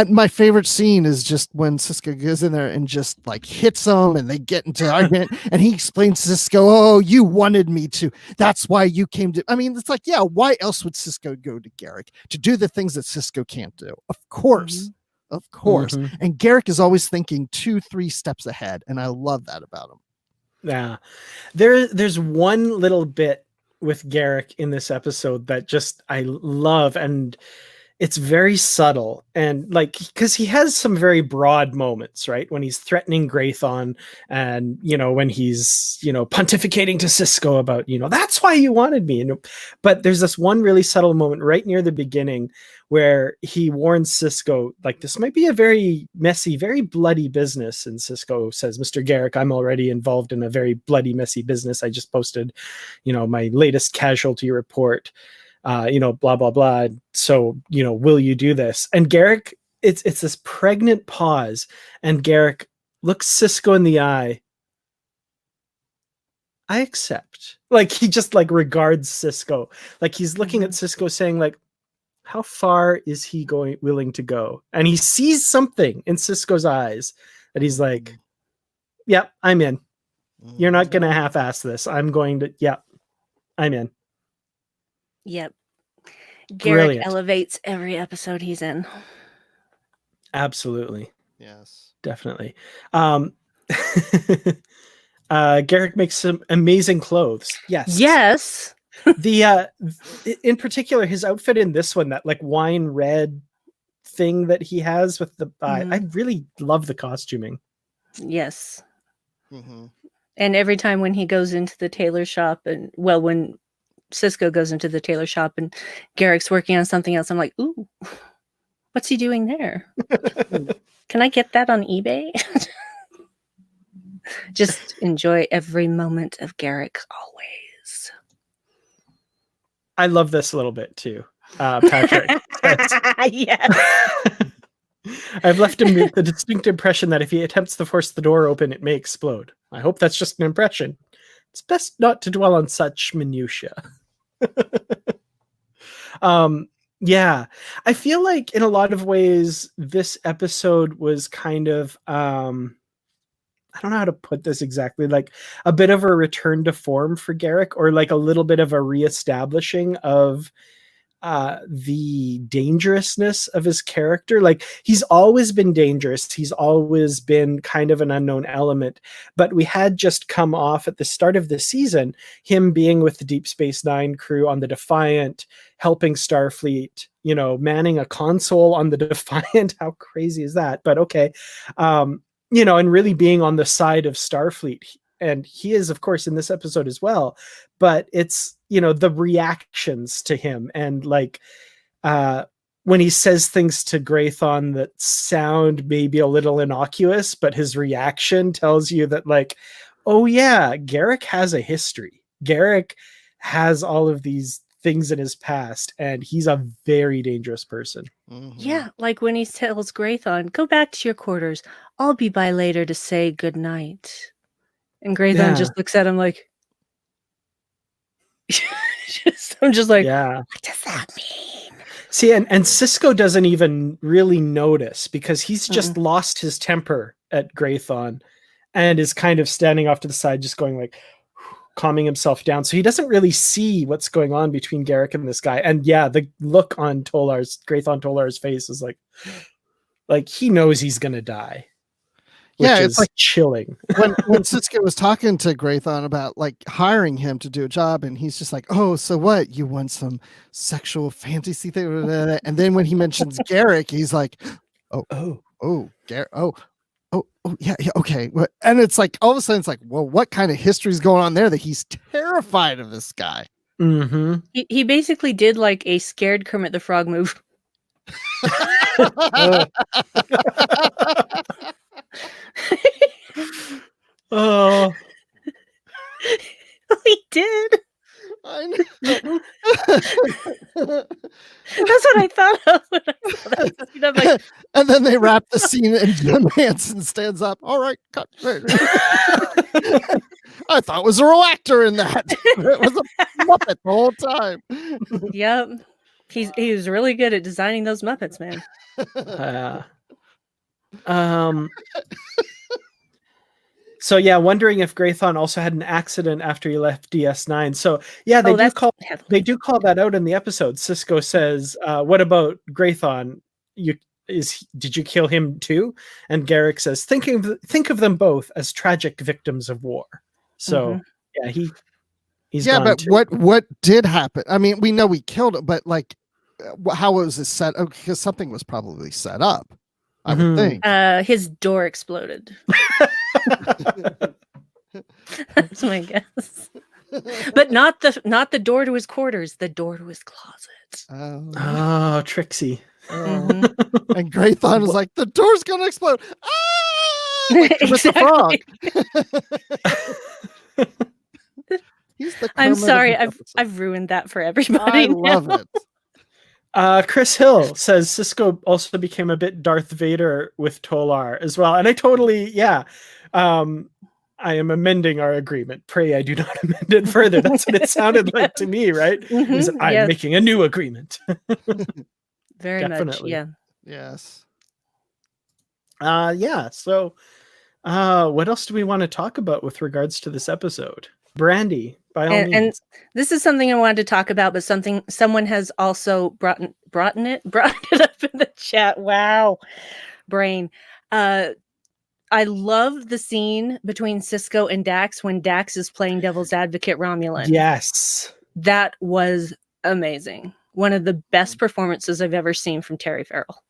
My favorite scene is just when Cisco goes in there and just like hits him and they get into argument and he explains to Cisco, oh, you wanted me to. That's why you came to. I mean, it's like, yeah, why else would Cisco go to Garak? To do the things that Cisco can't do? Of course. Mm-hmm. Of course. Mm-hmm. And Garak is always thinking 2-3 steps ahead. And I love that about him. Yeah. There's one little bit with Garak in this episode that just I love, and it's very subtle, and like, because he has some very broad moments, right? When he's threatening Graython, and when he's pontificating to Cisco about that's why you wanted me. But there's this one really subtle moment right near the beginning where he warns Cisco, like, this might be a very messy, very bloody business. And Cisco says, Mr. Garak, I'm already involved in a very bloody, messy business. I just posted my latest casualty report. Blah, blah, blah. So, will you do this? And Garak, it's this pregnant pause, and Garak looks Cisco in the eye. I accept. Like, he just like regards Cisco. Like, he's looking at Cisco saying, like, how far is he willing to go? And he sees something in Cisco's eyes that he's like, yep, I'm in. You're not going to half-ass this. I'm going to, yep, I'm in. Yep. Garak Brilliant. elevates every episode he's in. Absolutely. Yes. Definitely. Garak makes some amazing clothes. Yes. Yes. In particular, his outfit in this one, that like wine red thing that he has with the I really love the costuming. Yes. Mm-hmm. And every time when he goes into the tailor shop, and when Cisco goes into the tailor shop and Garak's working on something else, I'm like, ooh, what's he doing there? Can I get that on eBay? Just enjoy every moment of Garak always. I love this a little bit too, Patrick. Yes. I've left him with the distinct impression that if he attempts to force the door open, it may explode. I hope that's just an impression. It's best not to dwell on such minutiae. Yeah, I feel like in a lot of ways, this episode was kind of, I don't know how to put this exactly, like a bit of a return to form for Garak, or like a little bit of a reestablishing of the dangerousness of his character. Like, he's always been dangerous. He's always been kind of an unknown element, but we had just come off at the start of the season, him being with the Deep Space Nine crew on the Defiant, helping Starfleet, manning a console on the Defiant. How crazy is that? But okay. And really being on the side of Starfleet. And he is, of course, in this episode as well. But it's, the reactions to him, and like when he says things to Graython that sound maybe a little innocuous, but his reaction tells you that, like, oh yeah, Garak has a history. Garak has all of these things in his past, and he's a very dangerous person. Mm-hmm. Yeah, like when he tells Graython, go back to your quarters. I'll be by later to say goodnight. And Graython just looks at him like, I'm just like, yeah. What does that mean? See, and Cisco doesn't even really notice, because he's just lost his temper at Graython and is kind of standing off to the side, just going like, calming himself down. So he doesn't really see what's going on between Garak and this guy. And yeah, the look on Graython Tolar's face is like he knows he's gonna die. Yeah, it's like chilling. when Cisco was talking to Graython about like hiring him to do a job, and he's just like, "Oh, so what? You want some sexual fantasy thing?" And then when he mentions Garak, he's like, "Oh, Garak, oh, yeah, okay." And it's like all of a sudden, it's like, well, what kind of history is going on there that he's terrified of this guy? Mm-hmm. He basically did like a scared Kermit the Frog move. Oh, he did. I know. That's what I thought of when I saw that scene. I'm like, and then they wrap the scene, and Jim Hansen stands up. All right, cut. I thought it was a real actor in that. It was a Muppet the whole time. Yep. He was really good at designing those Muppets, man. So yeah, wondering if Graython also had an accident after he left DS9. So yeah, they do call that out in the episode. Cisco says, "What about Graython? Did you kill him too?" And Garak says, "Think of them both as tragic victims of war." So yeah, he's gone but too. what did happen? I mean, we know we killed him, but like, how was it set? Oh, because something was probably set up. I would think. His door exploded. That's my guess. But not the door to his quarters, the door to his closet. Oh, Trixie. And Graython was like, the door's gonna explode. Ah! Like Exactly. the frog. I'm sorry, I've ruined that for everybody. I love it. Chris Hill says Cisco also became a bit Darth Vader with Tolar as well. And I totally, I am amending our agreement. Pray I do not amend it further. That's what it sounded like to me, right? I'm making a new agreement. Very Definitely. much, yeah. Yes. So what else do we want to talk about with regards to this episode? Brandi, by all means. And this is something I wanted to talk about, but someone has also brought it up in the chat. Wow, brain. I love the scene between Cisco and Dax when Dax is playing devil's advocate Romulan. Yes. That was amazing. One of the best performances I've ever seen from Terry Farrell.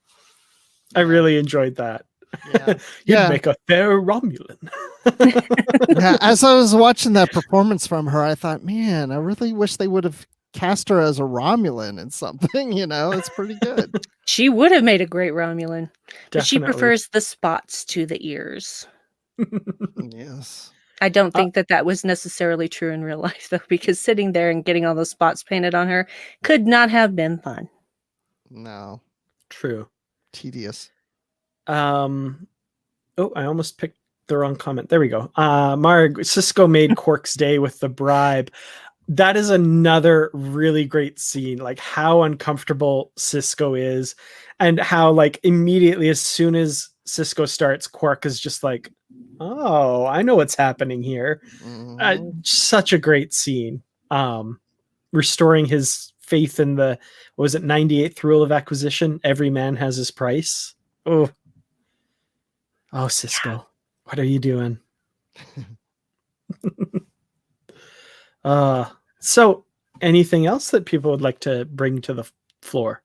I really enjoyed that. Yeah. You'd make a fair Romulan. As I was watching that performance from her, I thought, man, I really wish they would have cast her as a Romulan in something. It's pretty good. She would have made a great Romulan. But she Definitely. prefers the spots to the ears. Yes. I don't think that was necessarily true in real life, though, because sitting there and getting all those spots painted on her could not have been fun. No. True. Tedious. I almost picked the wrong comment. There we go. Marg, Cisco made Quark's day with the bribe. That is another really great scene. Like how uncomfortable Cisco is, and how like immediately as soon as Cisco starts, Quark is just like, "Oh, I know what's happening here." Such a great scene. Restoring his faith in the 98th rule of acquisition. Every man has his price. Oh, Cisco, what are you doing? So anything else that people would like to bring to the floor?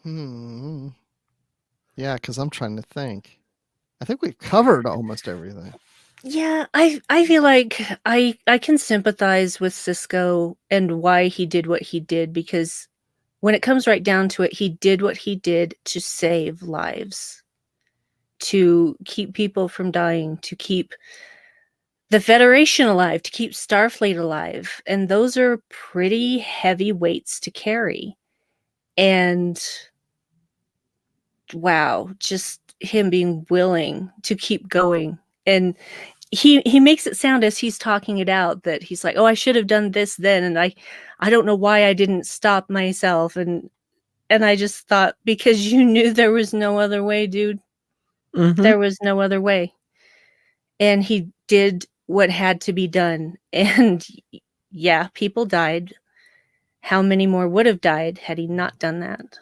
Yeah, because I'm trying to think. I think we've covered almost everything. Yeah, I feel like I can sympathize with Cisco and why he did what he did, because when it comes right down to it, he did what he did to save lives, to keep people from dying, to keep the Federation alive, to keep Starfleet alive. And those are pretty heavy weights to carry. And wow, just him being willing to keep going. And he makes it sound as he's talking it out that he's like, "Oh, I should have done this then, and I don't know why I didn't stop myself." And I just thought, because you knew there was no other way, dude. There was no other way. And he did what had to be done. And yeah, people died. How many more would have died had he not done that?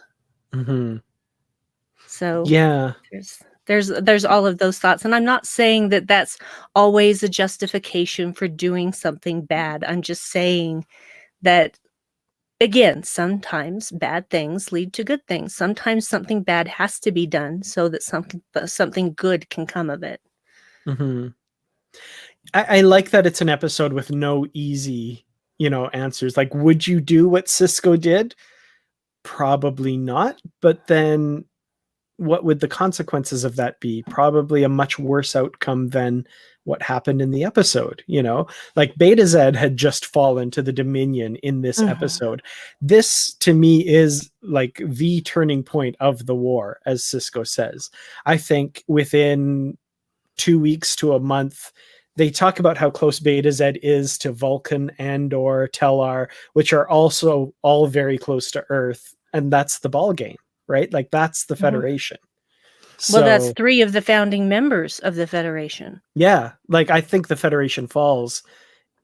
So yeah, there's all of those thoughts. And I'm not saying that that's always a justification for doing something bad. I'm just saying that, again, sometimes bad things lead to good things. Sometimes something bad has to be done so that something good can come of it. I like that it's an episode with no easy, answers. Like, would you do what Cisco did? Probably not. But then what would the consequences of that be? Probably a much worse outcome than what happened in the episode. Like Beta Z had just fallen to the Dominion in this episode. This to me is like the turning point of the war, as Cisco says. I think within 2 weeks to a month, they talk about how close Beta Z is to Vulcan and or Tellar, which are also all very close to Earth, and that's the ball game, right? Like that's the Federation. Well, that's 3 of the founding members of the Federation. Yeah, like I think the Federation falls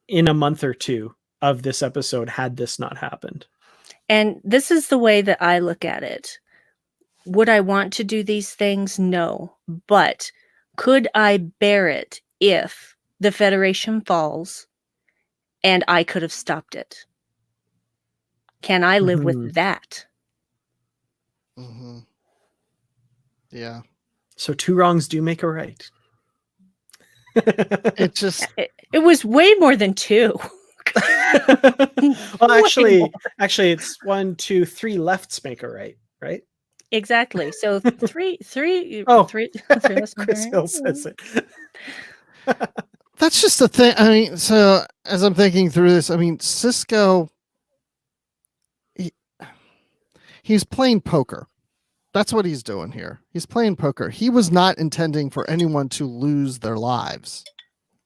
in a month or 2 of this episode had this not happened. And this is the way that I look at it. Would I want to do these things? No. But could I bear it if the Federation falls and I could have stopped it? Can I live with that? Mm-hmm. Yeah. So 2 wrongs do make a right. It just it was way more than 2. Well, actually it's 1, 2, 3 lefts make a right, right? Exactly. So 3 Oh, 3 Chris Hill says it. that's just the thing. I mean, so as I'm thinking through this, I mean, Sisko, he's playing poker. That's what he's doing here. He's playing poker. He was not intending for anyone to lose their lives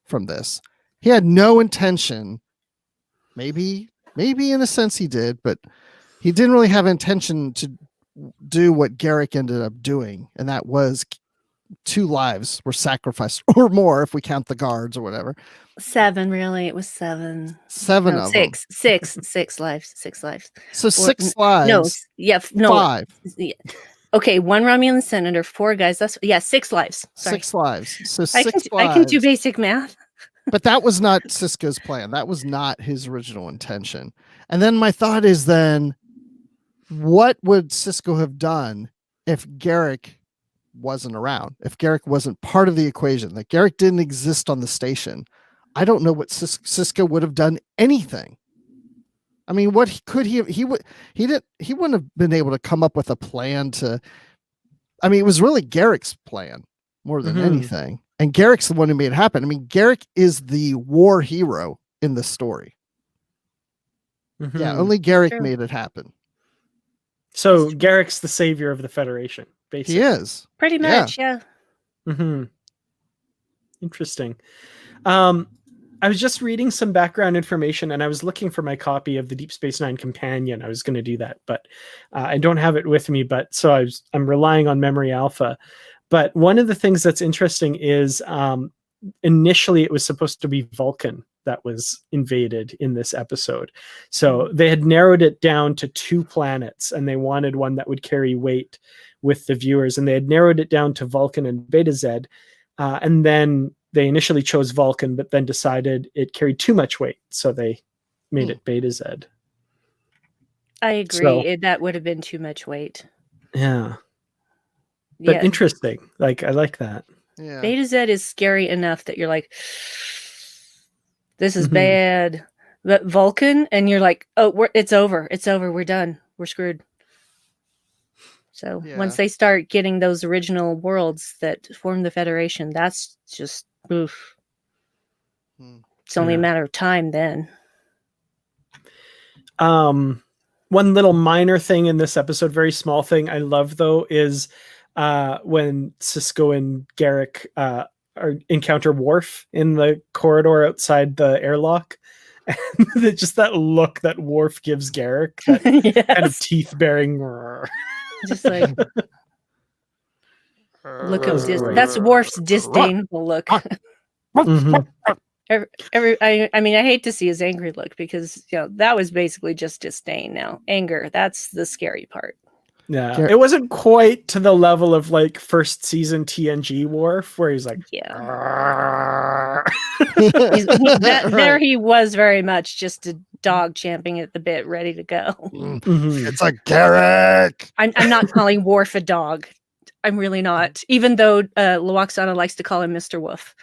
from this. He had no intention. Maybe in a sense he did, but he didn't really have intention to do what Garak ended up doing, and that was 2 lives were sacrificed, or more if we count the guards or whatever. 7, really. It was 7. 7 No, of 6. them. 6 lives. 6 lives. So 6 lives. No, yeah, no. 5. Yeah. Okay, 1 Romulan senator, 4 guys. That's 6 lives. Sorry. 6 lives. So 6 lives. I can do basic math. But that was not Sisko's plan. That was not his original intention. And then my thought is then, what would Sisko have done if Garak wasn't around? If Garak wasn't part of the equation, that Garak didn't exist on the station? I don't know what Sisko would have done anything. I mean, what could he wouldn't have been able to come up with a plan to, I mean, it was really Garak's plan more than anything. And Garak's the one who made it happen. I mean, Garak is the war hero in the story. Yeah, only Garak made it happen. So Garak's the savior of the Federation, basically. He is. Pretty much, yeah. Interesting. I was just reading some background information, and I was looking for my copy of the Deep Space Nine Companion. I was going to do that, but I don't have it with me. But so I'm relying on Memory Alpha. But one of the things that's interesting is initially it was supposed to be Vulcan that was invaded in this episode. So they had narrowed it down to 2 planets, and they wanted one that would carry weight with the viewers. And they had narrowed it down to Vulcan and Beta Z. And then they initially chose Vulcan, but then decided it carried too much weight. So they made it Beta Z. I agree. That would have been too much weight. Yeah. But interesting. Like, I like that. Yeah. Beta Z is scary enough that you're like, this is bad. But Vulcan, and you're like, oh, it's over. It's over. We're done. We're screwed. So once they start getting those original worlds that form the Federation, that's just, oof. It's only a matter of time then. One little minor thing in this episode, very small thing I love though, is when Sisko and Garak encounter Worf in the corridor outside the airlock. And just that look that Worf gives Garak, that kind of teeth-baring. Just like, look of that's Worf's disdainful look. I mean, I hate to see his angry look because that was basically just disdain. Now anger, that's the scary part. Yeah, it wasn't quite to the level of like first season TNG Worf, where he's like, there he was very much just a dog champing at the bit, ready to go. It's a Garak. I'm not calling Worf a dog. I'm really not. Even though Luoxana likes to call him Mr. Wolf.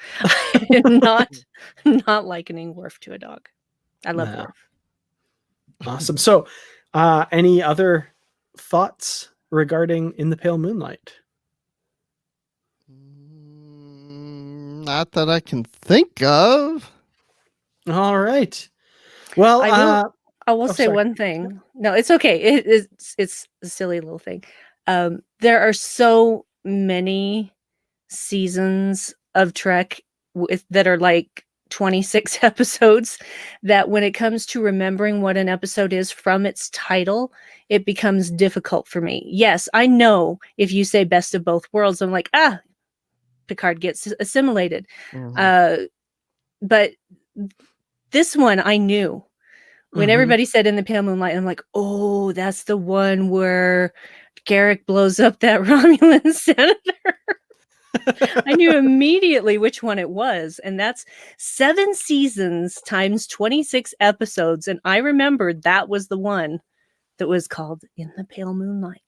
I'm not likening Worf to a dog. I love Worf. Awesome. So any other thoughts regarding In the Pale Moonlight? Not that I can think of. All right. Well, I will say one thing. No, it's okay. It's a silly little thing. There are so many seasons of Trek that are like 26 episodes, that when it comes to remembering what an episode is from its title, it becomes difficult for me. Yes, I know if you say Best of Both Worlds, I'm like, Picard gets assimilated. But this one I knew. When everybody said In the Pale Moonlight, I'm like, oh, that's the one where Garak blows up that Romulan senator. I knew immediately which one it was. And that's 7 seasons times 26 episodes. And I remembered that was the one that was called In the Pale Moonlight.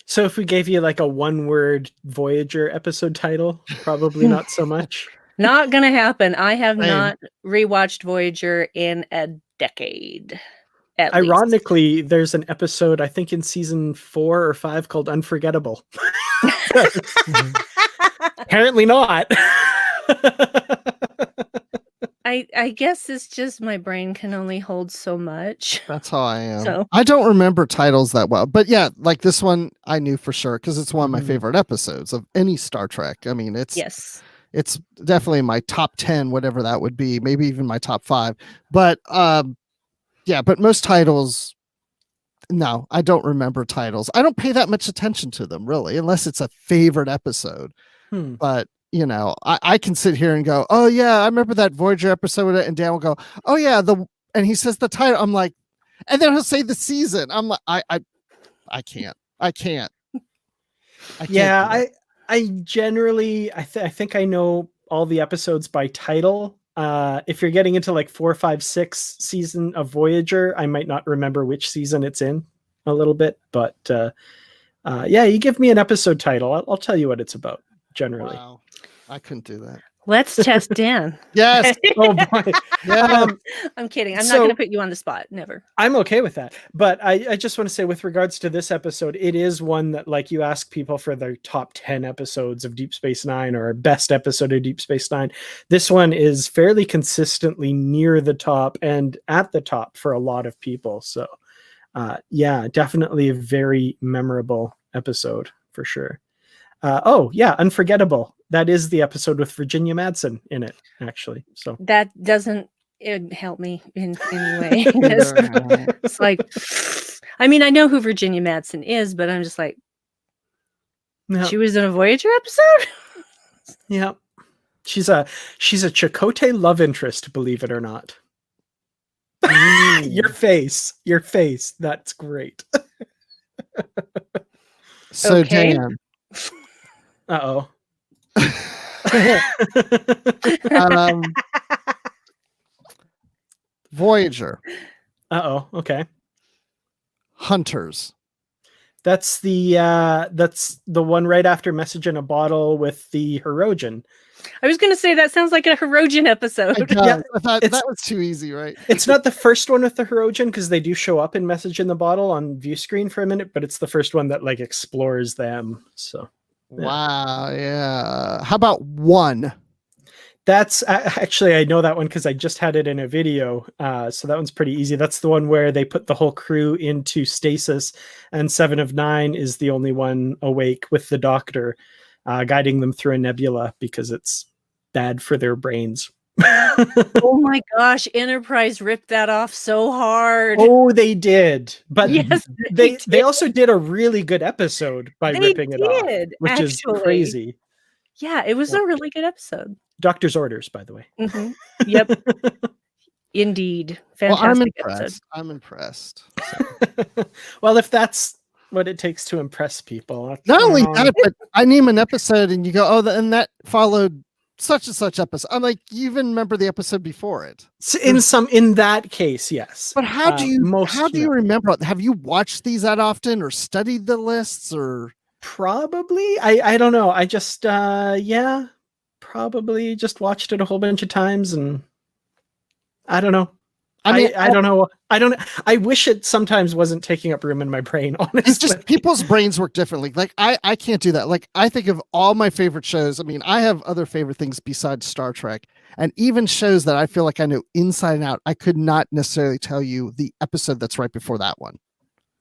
So if we gave you like a 1-word Voyager episode title, probably not so much. Not going to happen. I have not rewatched Voyager in a decade. Ironically, there's an episode, I think in season 4 or 5 called Unforgettable. Apparently not. I guess it's just my brain can only hold so much. That's how I am. So. I don't remember titles that well, but yeah, like this one I knew for sure because it's one of my favorite episodes of any Star Trek. I mean, it's definitely my top 10, whatever that would be, maybe even my top 5. But but most titles, no, I don't remember titles. I don't pay that much attention to them really, unless it's a favorite episode. But you know, I can sit here and go, oh yeah, I remember that Voyager episode, and Dan will go, oh yeah, and he says the title. I'm like, and then he'll say the season. I'm like, I can't. Yeah, I generally, I think I know all the episodes by title. If you're getting into like 4, 5, 6 season of Voyager, I might not remember which season it's in a little bit, but yeah, you give me an episode title, I'll tell you what it's about generally. Wow. I couldn't do that. Let's test Dan. Yes. Oh boy. Yeah. I'm kidding. I'm not going to put you on the spot. Never. I'm okay with that. But I just want to say, with regards to this episode, it is one that, like, you ask people for their top 10 episodes of Deep Space Nine or best episode of Deep Space Nine. This one is fairly consistently near the top and at the top for a lot of people. So yeah, definitely a very memorable episode for sure. Unforgettable. That is the episode with Virginia Madsen in it, actually. So that doesn't help me in any way. It's like, I mean, I know who Virginia Madsen is, but I'm just like, she was in a Voyager episode. Yeah, she's a Chakotay love interest, believe it or not. Your face. That's great. So okay. Dan. Uh-oh. Voyager. Uh-oh. Okay. Hunters. That's the one right after Message in a Bottle with the Hirogen. I was going to say that sounds like a Hirogen episode. Yeah, I thought that was too easy, right? It's not the first one with the Hirogen because they do show up in Message in the Bottle on view screen for a minute, but it's the first one that like explores them. So. Yeah. Wow, yeah. How about One? That's actually, I know that one because I just had it in a video. So that one's pretty easy. That's the one where they put the whole crew into stasis, and 7 of 9 is the only one awake with the doctor guiding them through a nebula because it's bad for their brains. Oh my gosh, Enterprise ripped that off so hard. Oh, they did. But yes, they also did a really good episode by ripping it off, which is crazy. Yeah, it was a really good episode. Doctor's orders, by the way. Mm-hmm. Yep. Indeed. Fantastic episode. I'm impressed. So. Well, if that's what it takes to impress people. Not only that, but I name an episode and you go, oh, and that followed such and such episode. I'm like, you even remember the episode before it. In that case, yes. But how do you remember? Have you watched these that often or studied the lists or? Probably. I don't know. I just probably just watched it a whole bunch of times and I don't know. I mean, I don't know. I wish it sometimes wasn't taking up room in my brain, honestly. It's just people's brains work differently. Like I can't do that. Like I think of all my favorite shows. I mean, I have other favorite things besides Star Trek, and even shows that I feel like I know inside and out. I could not necessarily tell you the episode that's right before that one.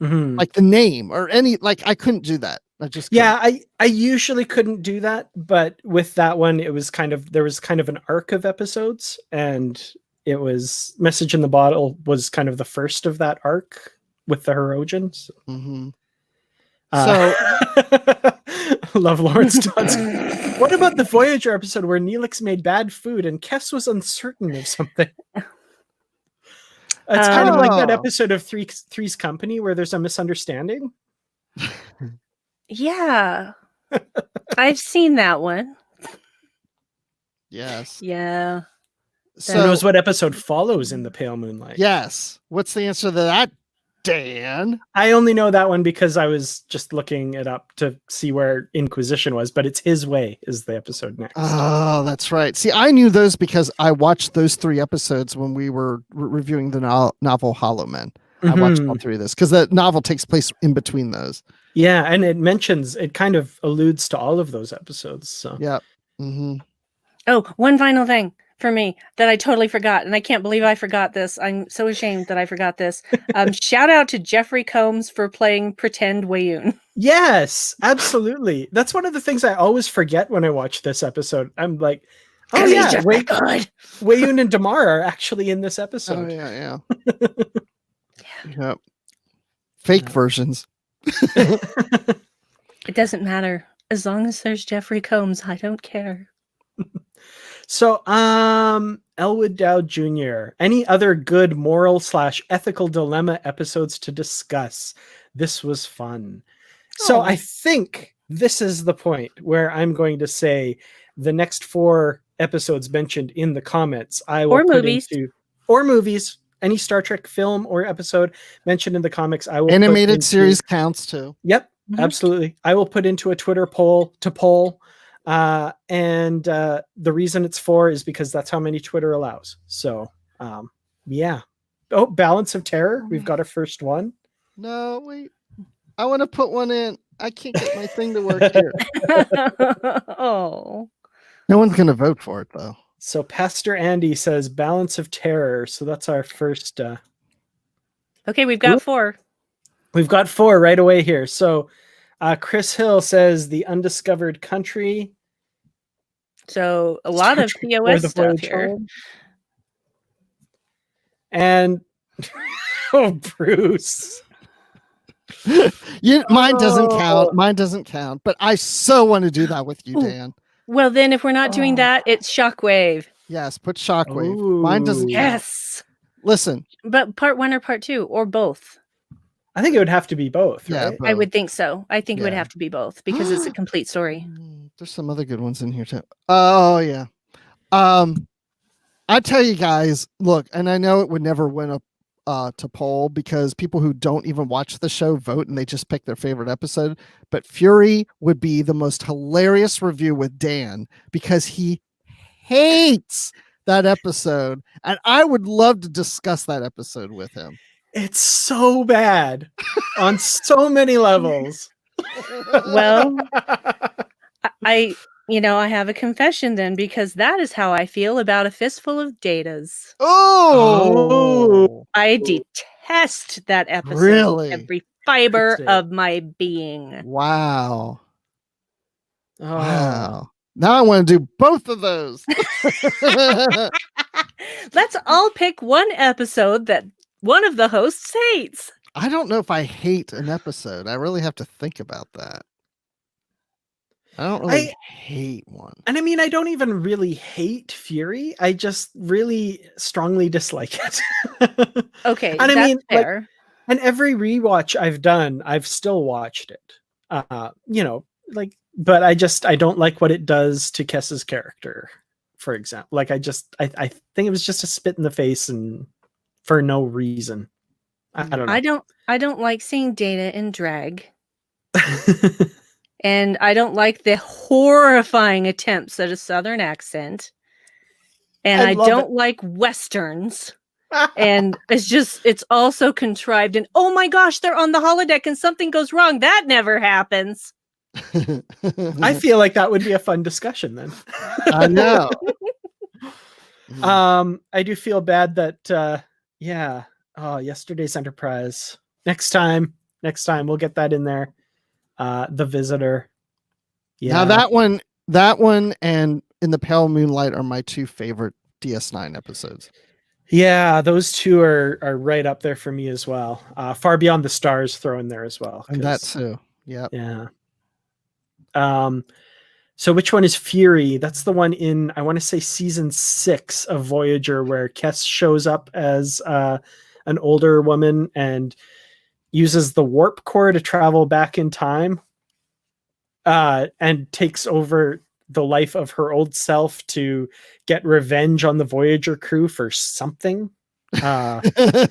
Mm-hmm. Like the name or any, like I couldn't do that. I just Yeah, I usually couldn't do that, but with that one, there was kind of an arc of episodes, and it was Message in the Bottle was kind of the first of that arc with the Herojans. Mhm. So, love Lawrence Dodson. What about the Voyager episode where Neelix made bad food and Kess was uncertain of something? It's kind of like that episode of Three's Company where there's a misunderstanding. Yeah. I've seen that one. Yes. Yeah. Who knows what episode follows in the Pale Moonlight? Yes. What's the answer to that, Dan? I only know that one because I was just looking it up to see where Inquisition was, but it's His Way is the episode next. Oh, that's right. See, I knew those because I watched those 3 episodes when we were reviewing the novel Hollow Men. I watched all 3 of this because the novel takes place in between those. Yeah, and it kind of alludes to all of those episodes. So yeah. Mm-hmm. Oh, one final thing for me that I totally forgot, and I can't believe I forgot this. I'm so ashamed that I forgot this. Shout out to Jeffrey Combs for playing Pretend Wayoon. Yes, absolutely. That's one of the things I always forget when I watch this episode. I'm like, oh yeah, Wayoon and Damar are actually in this episode. Oh yeah. Yep. Fake versions. It doesn't matter. As long as there's Jeffrey Combs, I don't care. So, Elwood Dow Jr., any other good moral/ethical dilemma episodes to discuss? This was fun. So I think this is the point where I'm going to say the next 4 episodes mentioned in the comments, I will put into, or movies, any Star Trek film or episode mentioned in the comics. I will animated series counts too. Yep, absolutely. I will put into a Twitter poll to poll. And the reason it's 4 is because that's how many Twitter allows. So, yeah. Oh, Balance of Terror. We've got our first one. No, wait. I want to put one in. I can't get my thing to work here. Oh. No one's going to vote for it, though. So Pastor Andy says Balance of Terror. So that's our first. Okay, we've got 4. We've got 4 right away here. So Chris Hill says The Undiscovered Country. So a lot of POS stuff here. Home. And oh, Bruce. Mine doesn't count. Mine doesn't count. But I so want to do that with you, Dan. Well, then if we're not doing that, it's Shockwave. Yes, put Shockwave. Mine doesn't count. Yes. Listen. But part 1 or part 2 or both? I think it would have to be both. Yeah, right? both. I would think so. I think it would have to be both because it's a complete story. There's some other good ones in here too. Oh yeah. I tell you guys, look, and I know it would never win up to poll because people who don't even watch the show vote and they just pick their favorite episode. But Fury would be the most hilarious review with Dan because he hates that episode, and I would love to discuss that episode with him. It's so bad on so many levels. Well, I have a confession then because that is how I feel about A Fistful of Datas. Oh, I detest that episode. Really? Every fiber of my being. Wow. Oh. Wow. Now I want to do both of those. Let's all pick one episode that one of the hosts hates. I don't know if I hate an episode. I really have to think about that. I don't really hate one. And I mean, I don't even really hate Fury. I just really strongly dislike it. Okay, and that's fair. And every rewatch I've done, I've still watched it. But I don't like what it does to Kess's character, for example. Like I think it was just a spit in the face and for no reason. I don't know. I don't like seeing Data in drag. And I don't like the horrifying attempts at a Southern accent. And I don't like Westerns. And it's also contrived. And oh my gosh, they're on the holodeck and something goes wrong. That never happens. I feel like that would be a fun discussion then. I know. I do feel bad that, yesterday's Enterprise. Next time we'll get that in there. The Visitor. Now that one and In the Pale Moonlight are my two favorite DS9 episodes. Yeah, those two are right up there for me as well. Far Beyond the Stars throw in there as well. And that too. Yep. Yeah. So which one is Fury? That's the one in, I want to say, season 6 of Voyager, where Kes shows up as an older woman and uses the warp core to travel back in time, and takes over the life of her old self to get revenge on the Voyager crew for something, and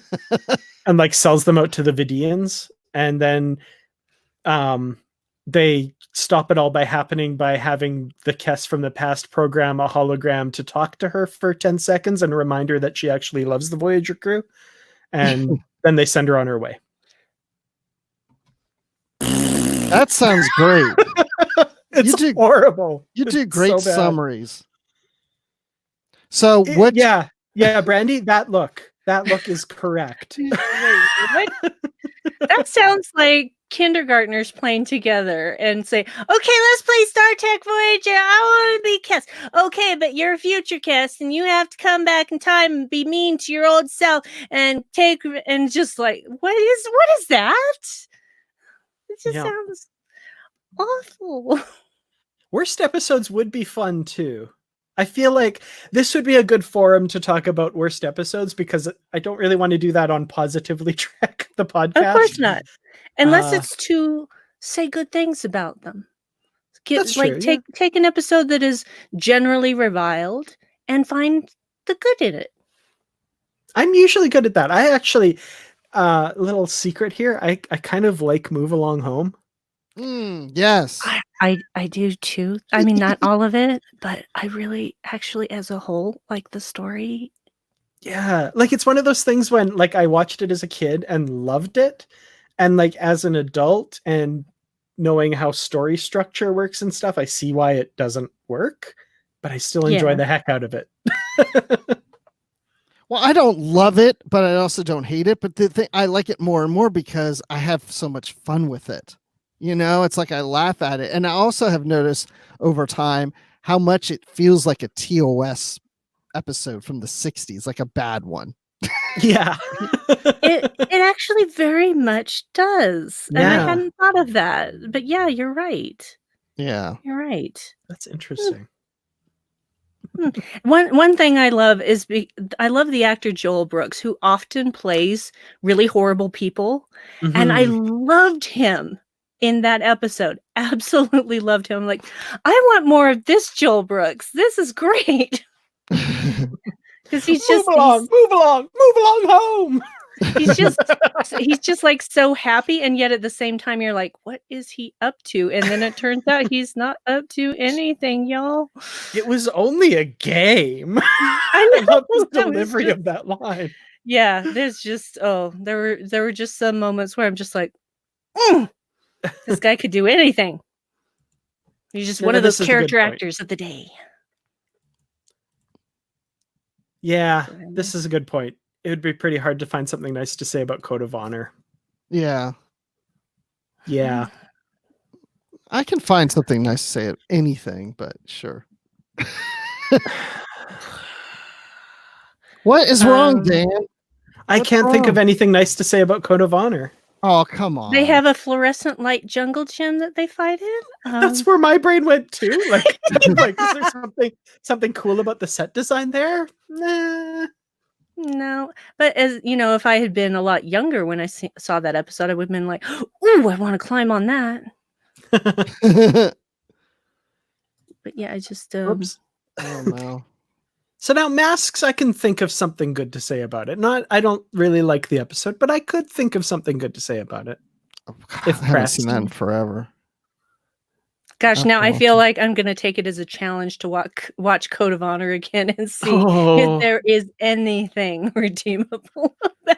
like sells them out to the Vidians, and then they stop it all by having the Kes from the past program a hologram to talk to her for 10 seconds and remind her that she actually loves the Voyager crew, and then they send her on her way. That sounds great. It's horrible. You do It's great so bad. summaries. So what? Yeah, Brandi, that look is correct. What? That sounds like kindergartners playing together and say, okay, let's play Star Trek Voyager. I want to be Kes. Okay, but you're a future Kes and you have to come back in time and be mean to your old self and just like, what is that? It just sounds awful. Worst episodes would be fun too. I feel like this would be a good forum to talk about worst episodes, because I don't really want to do that on Positively Trek, the podcast. Of course not. Unless it's to say good things about them. That's true, Take an episode that is generally reviled and find the good in it. I'm usually good at that. I actually, little secret here, I kind of like Move Along Home. Yes. I do too. I mean, not all of it, but I really actually, as a whole, like the story. Yeah, like it's one of those things when like I watched it as a kid and loved it, and like as an adult and knowing how story structure works and stuff, I see why it doesn't work, but I still enjoy the heck out of it. Well, I don't love it, but I also don't hate it. But I like it more and more because I have so much fun with it. You know, it's like I laugh at it. And I also have noticed over time how much it feels like a TOS episode from the 60s, like a bad one. Yeah. It actually very much does. And I hadn't thought of that. But yeah, you're right. Yeah. You're right. That's interesting. One thing I love is I love the actor Joel Brooks, who often plays really horrible people. Mm-hmm. And I loved him in that episode. Absolutely loved him. Like, I want more of this Joel Brooks. This is great. Because he's just move along home. He's just like so happy, and yet at the same time you're like, what is he up to? And then it turns out he's not up to anything, y'all. It was only a game. I know the delivery of that line. Yeah, there's just there were just some moments where I'm just like, this guy could do anything. He's just one of those character actors of the day. Yeah, this is a good point. It would be pretty hard to find something nice to say about Code of Honor. Yeah. Yeah. I can find something nice to say at anything, but sure. What is wrong, Dan? I can't think of anything nice to say about Code of Honor. Oh, come on. They have a fluorescent light jungle gym that they fight in. That's where my brain went too. Like is there something cool about the set design there? Nah. No, but as you know, if I had been a lot younger when I saw that episode, I would have been like, "Ooh, I want to climb on that." But yeah, I just Oops. Oh no. So now Masks, I can think of something good to say about it. I don't really like the episode, but I could think of something good to say about it. Oh, God, I haven't seen that in forever. Gosh, now I feel like I'm going to take it as a challenge to watch Code of Honor again and see if there is anything redeemable about it.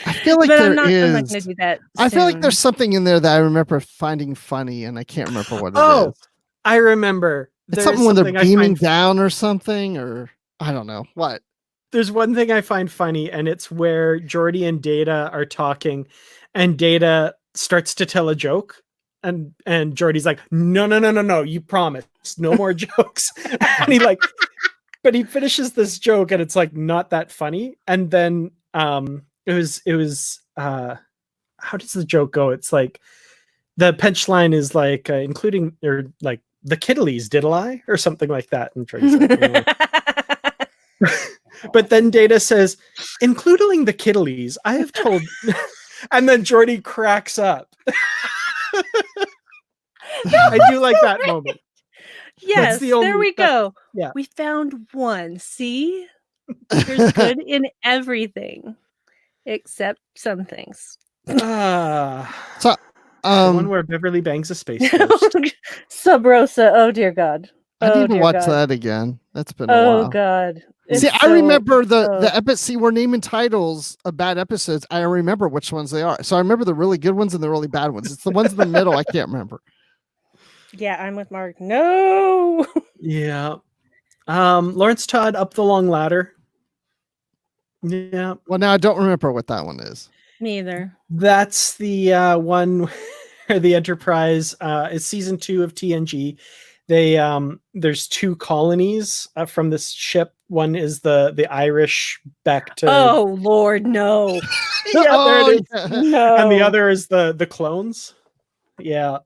I feel like I'm not going to do that soon. I feel like there's something in there that I remember finding funny, and I can't remember what it is. I remember. It's something when they're beaming down or something, or I don't know. What? There's one thing I find funny, and it's where Geordi and Data are talking, and Data starts to tell a joke, and Jordy's like, no, you promised no more jokes. And he like, but he finishes this joke and it's like not that funny. And then it was how does the joke go? It's like the punchline is like including or like the Kittleys, did I or something like that. And Jordy's like, no. But then Data says, including the Kittleys, I have told. And then Jordy cracks up. I do like that moment. Yes, there we go. Yeah. We found one. See? There's good in everything. Except some things. So the one where Beverly bangs a space ghost. Sub Rosa, oh dear God. I need to watch God. that again. That's been a while. Oh God. See, I remember the episodes. See, we're naming titles of bad episodes. I remember which ones they are. So I remember the really good ones and the really bad ones. It's the ones in the middle I can't remember. Yeah, I'm with Mark. No. Yeah. Lawrence Todd, Up the Long Ladder. Yeah. Well, now I don't remember what that one is. Me either. That's the one where the Enterprise is season 2 of TNG. They there's 2 colonies from this ship. One is the Irish back to. Oh Lord, no. Yeah, there it is. Yeah. No. And the other is the clones. Yeah.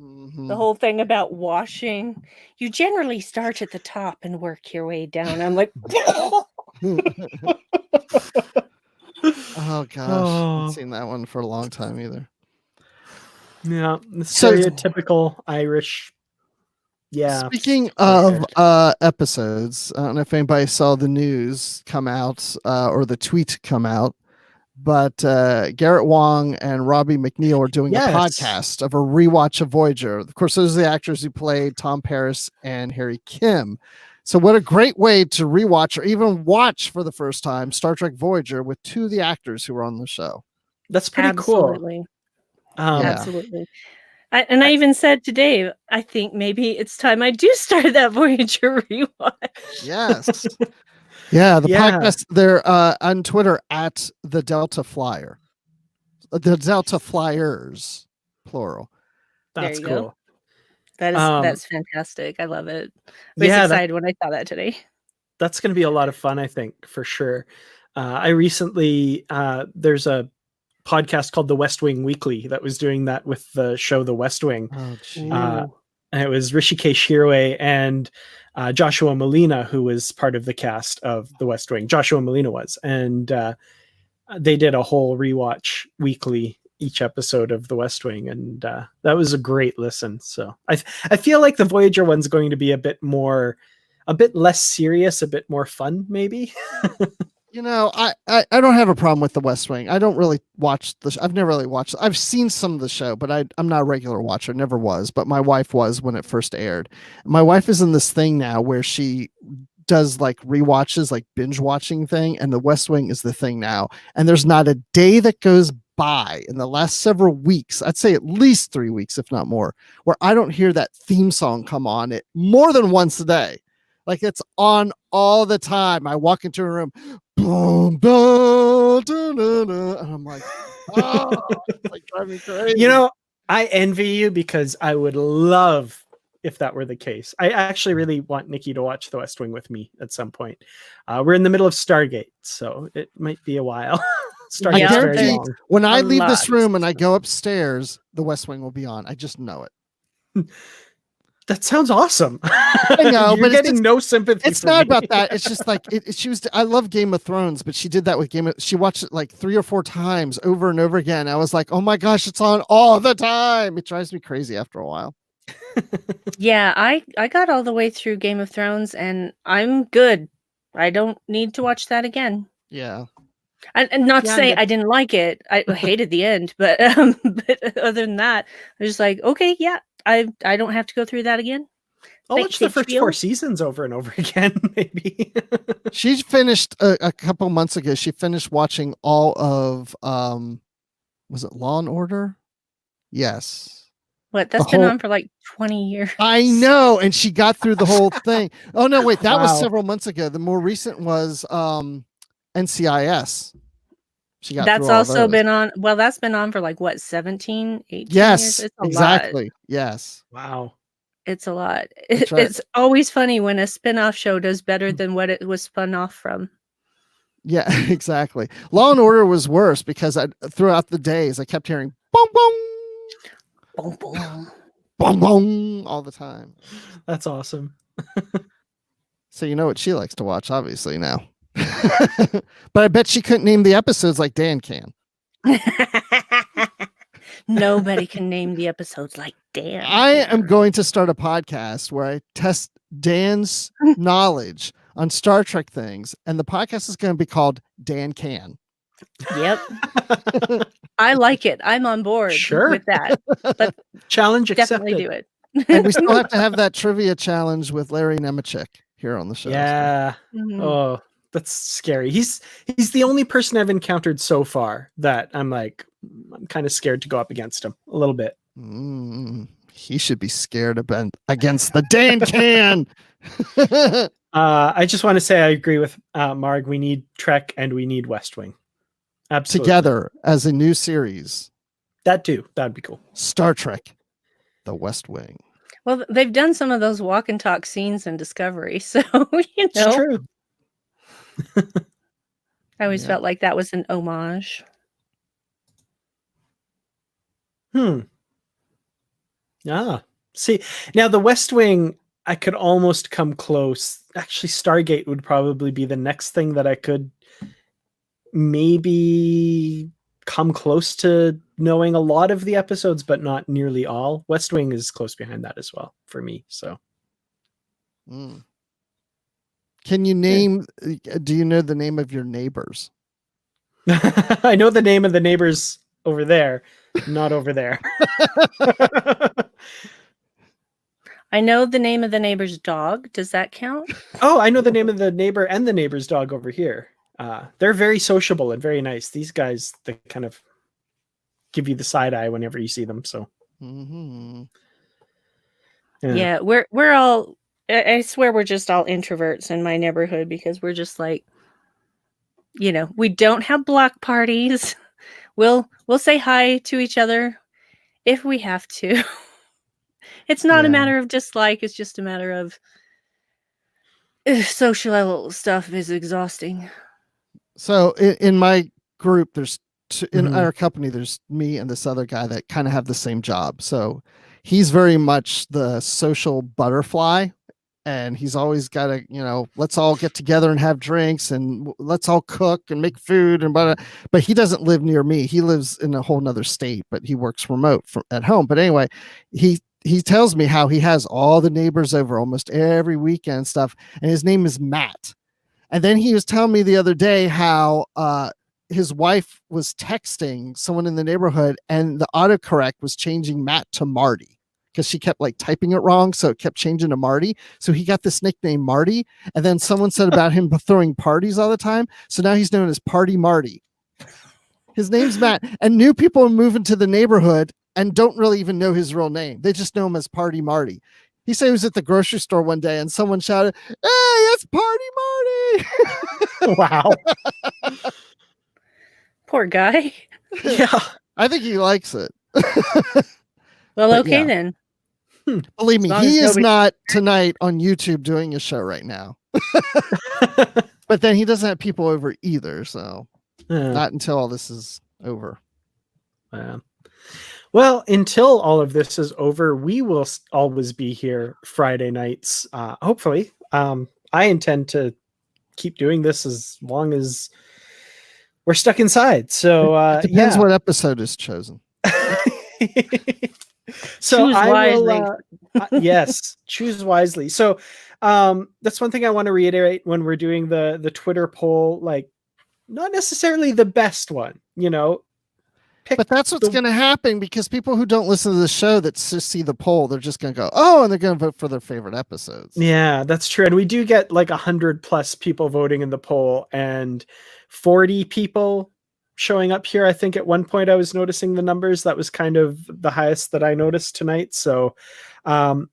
Mm-hmm. The whole thing about washing. You generally start at the top and work your way down. I'm like, Oh gosh, I haven't seen that one for a long time either. Yeah, the stereotypical Irish. Yeah. Speaking of episodes, I don't know if anybody saw the news come out or the tweet come out, but Garrett Wang and Robbie McNeil are doing a podcast of a rewatch of Voyager. Of course, those are the actors who played Tom Paris and Harry Kim. So what a great way to rewatch or even watch for the first time Star Trek Voyager with 2 of the actors who were on the show. That's pretty cool. Absolutely. I even said to Dave, I think maybe it's time I do start that Voyager rewatch. Yes. Yeah, the podcast, they're on Twitter at the Delta Flyer. The Delta Flyers, plural. That's cool. Go. That's fantastic. I love it. I was excited when I saw that today. That's going to be a lot of fun, I think, for sure. I recently, there's a podcast called The West Wing Weekly that was doing that with the show The West Wing. And it was Rishikesh Hirway and Joshua Molina, who was part of the cast of The West Wing. Joshua Molina was. And they did a whole rewatch weekly each episode of The West Wing, and that was a great listen. So I feel like the Voyager one's going to be a bit less serious, a bit more fun, maybe. You know, I don't have a problem with The West Wing. I don't really watch I've never really watched. I've seen some of the show, but I'm not a regular watcher. Never was, but my wife was when it first aired. My wife is in this thing now where she does like rewatches, like binge watching thing, and The West Wing is the thing now. And there's not a day that goes by in the last several weeks, I'd say at least 3 weeks, if not more, where I don't hear that theme song come on it more than once a day. Like it's on all the time. I walk into a room, boom, boom, and I'm like, oh, it's like driving me crazy. You know, I envy you because I would love if that were the case. I actually really want Nikki to watch The West Wing with me at some point. We're in the middle of Stargate, so it might be a while. I guarantee when I leave this room and I go upstairs, The West Wing will be on. I just know it. That sounds awesome. I know, but getting no sympathy. It's not about that. It's just like I love Game of Thrones, but she did that with she watched it like 3 or 4 times over and over again. I was like, oh my gosh, it's on all the time. It drives me crazy after a while. Yeah, I got all the way through Game of Thrones and I'm good. I don't need to watch that again. Yeah. And not to say I didn't like it. I hated the end, but other than that, I was just like, okay, yeah, I don't have to go through that again. I'll watch the first 4 seasons over and over again, maybe. She finished a couple months ago. She finished watching all of was it Law and Order? Yes. What? That's been on for like 20 years. I know, and she got through the whole thing. Oh no, wait, that was several months ago. The more recent was NCIS. She got That's through all also those. been on. Well, that's been on for like what, 17, 18 years? Yes, It's a lot. exactly. Yes. Wow. It's a lot. That's right. It's always funny when a spin-off show does better than what it was spun off from. Yeah, exactly. Law and Order was worse because throughout the days I kept hearing boom, boom, Boom, boom. boom, boom all the time. That's awesome. So you know what she likes to watch, obviously now. But I bet she couldn't name the episodes like Dan can. Nobody can name the episodes like Dan. I am going to start a podcast where I test Dan's knowledge on Star Trek things, and the podcast is going to be called Dan Can. Yep. I like it. I'm on board with that. But challenge definitely accepted. do it. And we still have to have that trivia challenge with Larry Nemechek here on the show. Yeah. Mhm. Oh, that's scary. He's the only person I've encountered so far that I'm kind of scared to go up against him a little bit. He should be scared against the Dan Can. I just want to say I agree with Marg. We need Trek and we need West Wing. Absolutely. Together as a new series. That too. That'd be cool. Star Trek, The West Wing. Well, they've done some of those walk and talk scenes in Discovery, so It's true. I always felt like that was an homage. See, now the West Wing, I could almost come close. Actually, Stargate would probably be the next thing that I could maybe come close to knowing a lot of the episodes, but not nearly all. West Wing is close behind that as well for me. So, can you name? Do you know the name of your neighbors? I know the name of the neighbors over there, not over there. I know the name of the neighbor's dog. Does that count? Oh, I know the name of the neighbor and the neighbor's dog over here. They're very sociable and very nice. These guys, they kind of give you the side eye whenever you see them. So, yeah, we're all. I swear we're just all introverts in my neighborhood because we're just like, we don't have block parties. We'll say hi to each other if we have to. It's not a matter of dislike. It's just a matter of social stuff is exhausting. So in my group, there's in our company, there's me and this other guy that kind of have the same job. So he's very much the social butterfly, and he's always got to, let's all get together and have drinks and let's all cook and make food but he doesn't live near me. He lives in a whole nother state, but he works remote at home. But anyway, he tells me how he has all the neighbors over almost every weekend stuff, and his name is Matt. And then he was telling me the other day how his wife was texting someone in the neighborhood and the autocorrect was changing Matt to Marty because she kept typing it wrong. So it kept changing to Marty. So he got this nickname Marty. And then someone said about him throwing parties all the time. So now he's known as Party Marty. His name's Matt. And new people are moving to the neighborhood and don't really even know his real name. They just know him as Party Marty. He said he was at the grocery store one day and someone shouted, "Hey, it's Party Marty." Wow. Poor guy. Yeah. I think he likes it. Well, okay then. Believe me, he is not tonight on YouTube doing a show right now. But then he doesn't have people over either. So not until all this is over. Well, until all of this is over, we will always be here Friday nights. Hopefully, I intend to keep doing this as long as we're stuck inside. So it depends what episode is chosen. So choose wisely. Yes, choose wisely. So that's one thing I want to reiterate when we're doing the Twitter poll. Not necessarily the best one, but that's what's going to happen because people who don't listen to the show that just see the poll, they're just going to go, oh, and they're going to vote for their favorite episodes. Yeah, that's true. And we do get 100+ people voting in the poll and 40 people showing up here. I think at one point I was noticing the numbers. That was kind of the highest that I noticed tonight. So, so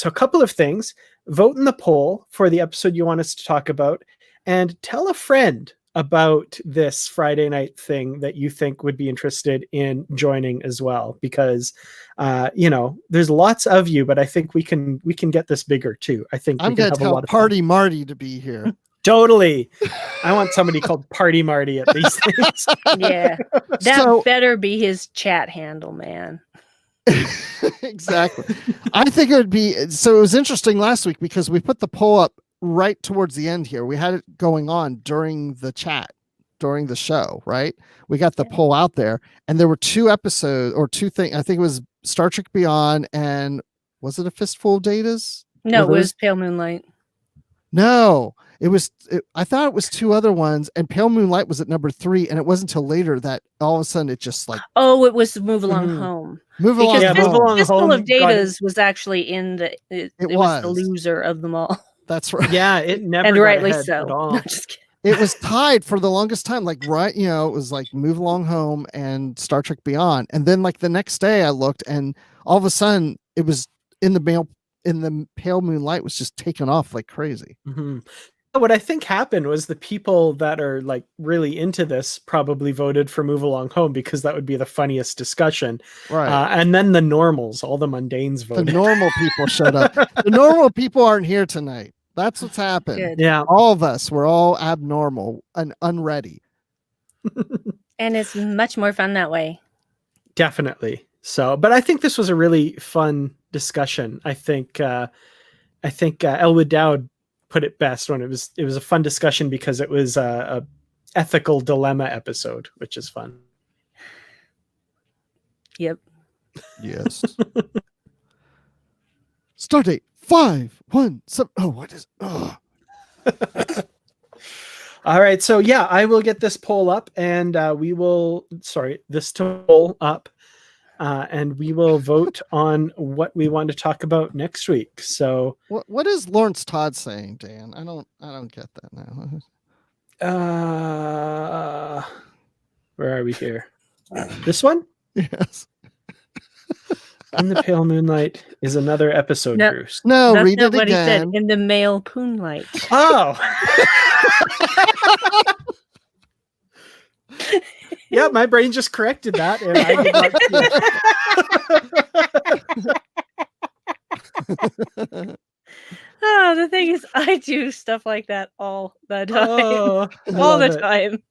a couple of things. Vote in the poll for the episode you want us to talk about and tell a friend about this Friday night thing that you think would be interested in joining as well, because there's lots of you, but I think we can get this bigger too. I think I'm we can going to have a lot tell of Party fun. Marty to be here. Totally. I want somebody called Party Marty at these things. Yeah. That So- better be his chat handle, man. Exactly. I think it would be, so it was interesting last week because we put the poll up right towards the end here. We had it going on during the chat, during the show, right? We got the poll out there, and there were two episodes or two things. I think it was Star Trek Beyond, and was it A Fistful of Datas? No, it Were was those- Pale Moonlight. No, I thought it was two other ones, and Pale Moonlight was at number 3, and it wasn't until later that all of a sudden it just like Oh, it was Move Along Mhm. Home. move along. Because Move Along Fistful Home of got it. Datas was actually in the it was the was. loser of them all. That's right. Yeah, it never And got rightly ahead so. at all. No, just kidding. It was tied for the longest time, like right, it was like Move Along Home and Star Trek Beyond, and then like the next day I looked, and all of a sudden it was in the Pale Moonlight was just taken off like crazy. Mm-hmm. What I think happened was the people that are like really into this probably voted for Move Along Home because that would be the funniest discussion. Right. And then the normals, all the mundanes The voted. normal people showed up. The normal people aren't here tonight. That's what's happened. Good. Yeah. All of us, we're all abnormal and unready. And it's much more fun that way. Definitely. So, but I think this was a really fun discussion. I think Elwood Dowd put it best when it was a fun discussion because it was a ethical dilemma episode, which is fun. Yep. Yes. Stardate 517. Oh, what is? Oh. All right, so yeah, I will get this poll up, and this poll up, and we will vote on what we want to talk about next week. So, What is Lawrence Todd saying, Dan? I don't get that now. Where are we here? This one? Yes. In the Pale Moonlight is another episode, No. Bruce. No, That's read not it what he said. again. In the male Moonlight. Oh. Yeah, my brain just corrected that, and I did not see it. Oh, the thing is, I do stuff like that all the time. Oh, all the love it. time.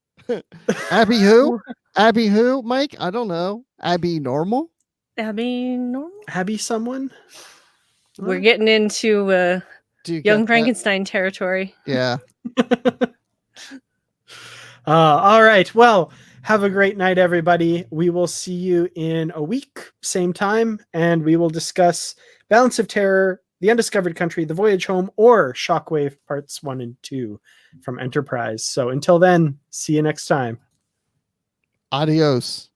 Abby who? Abby who, Mike? I don't know. Abby Normal? I mean, normal. Abby someone? We're getting into Do you Young get that? Frankenstein territory. Yeah. All right. Well, have a great night, everybody. We will see you in a week, same time, and we will discuss Balance of Terror, The Undiscovered Country, The Voyage Home, or Shockwave Parts 1 and 2 from Enterprise. So until then, see you next time. Adios.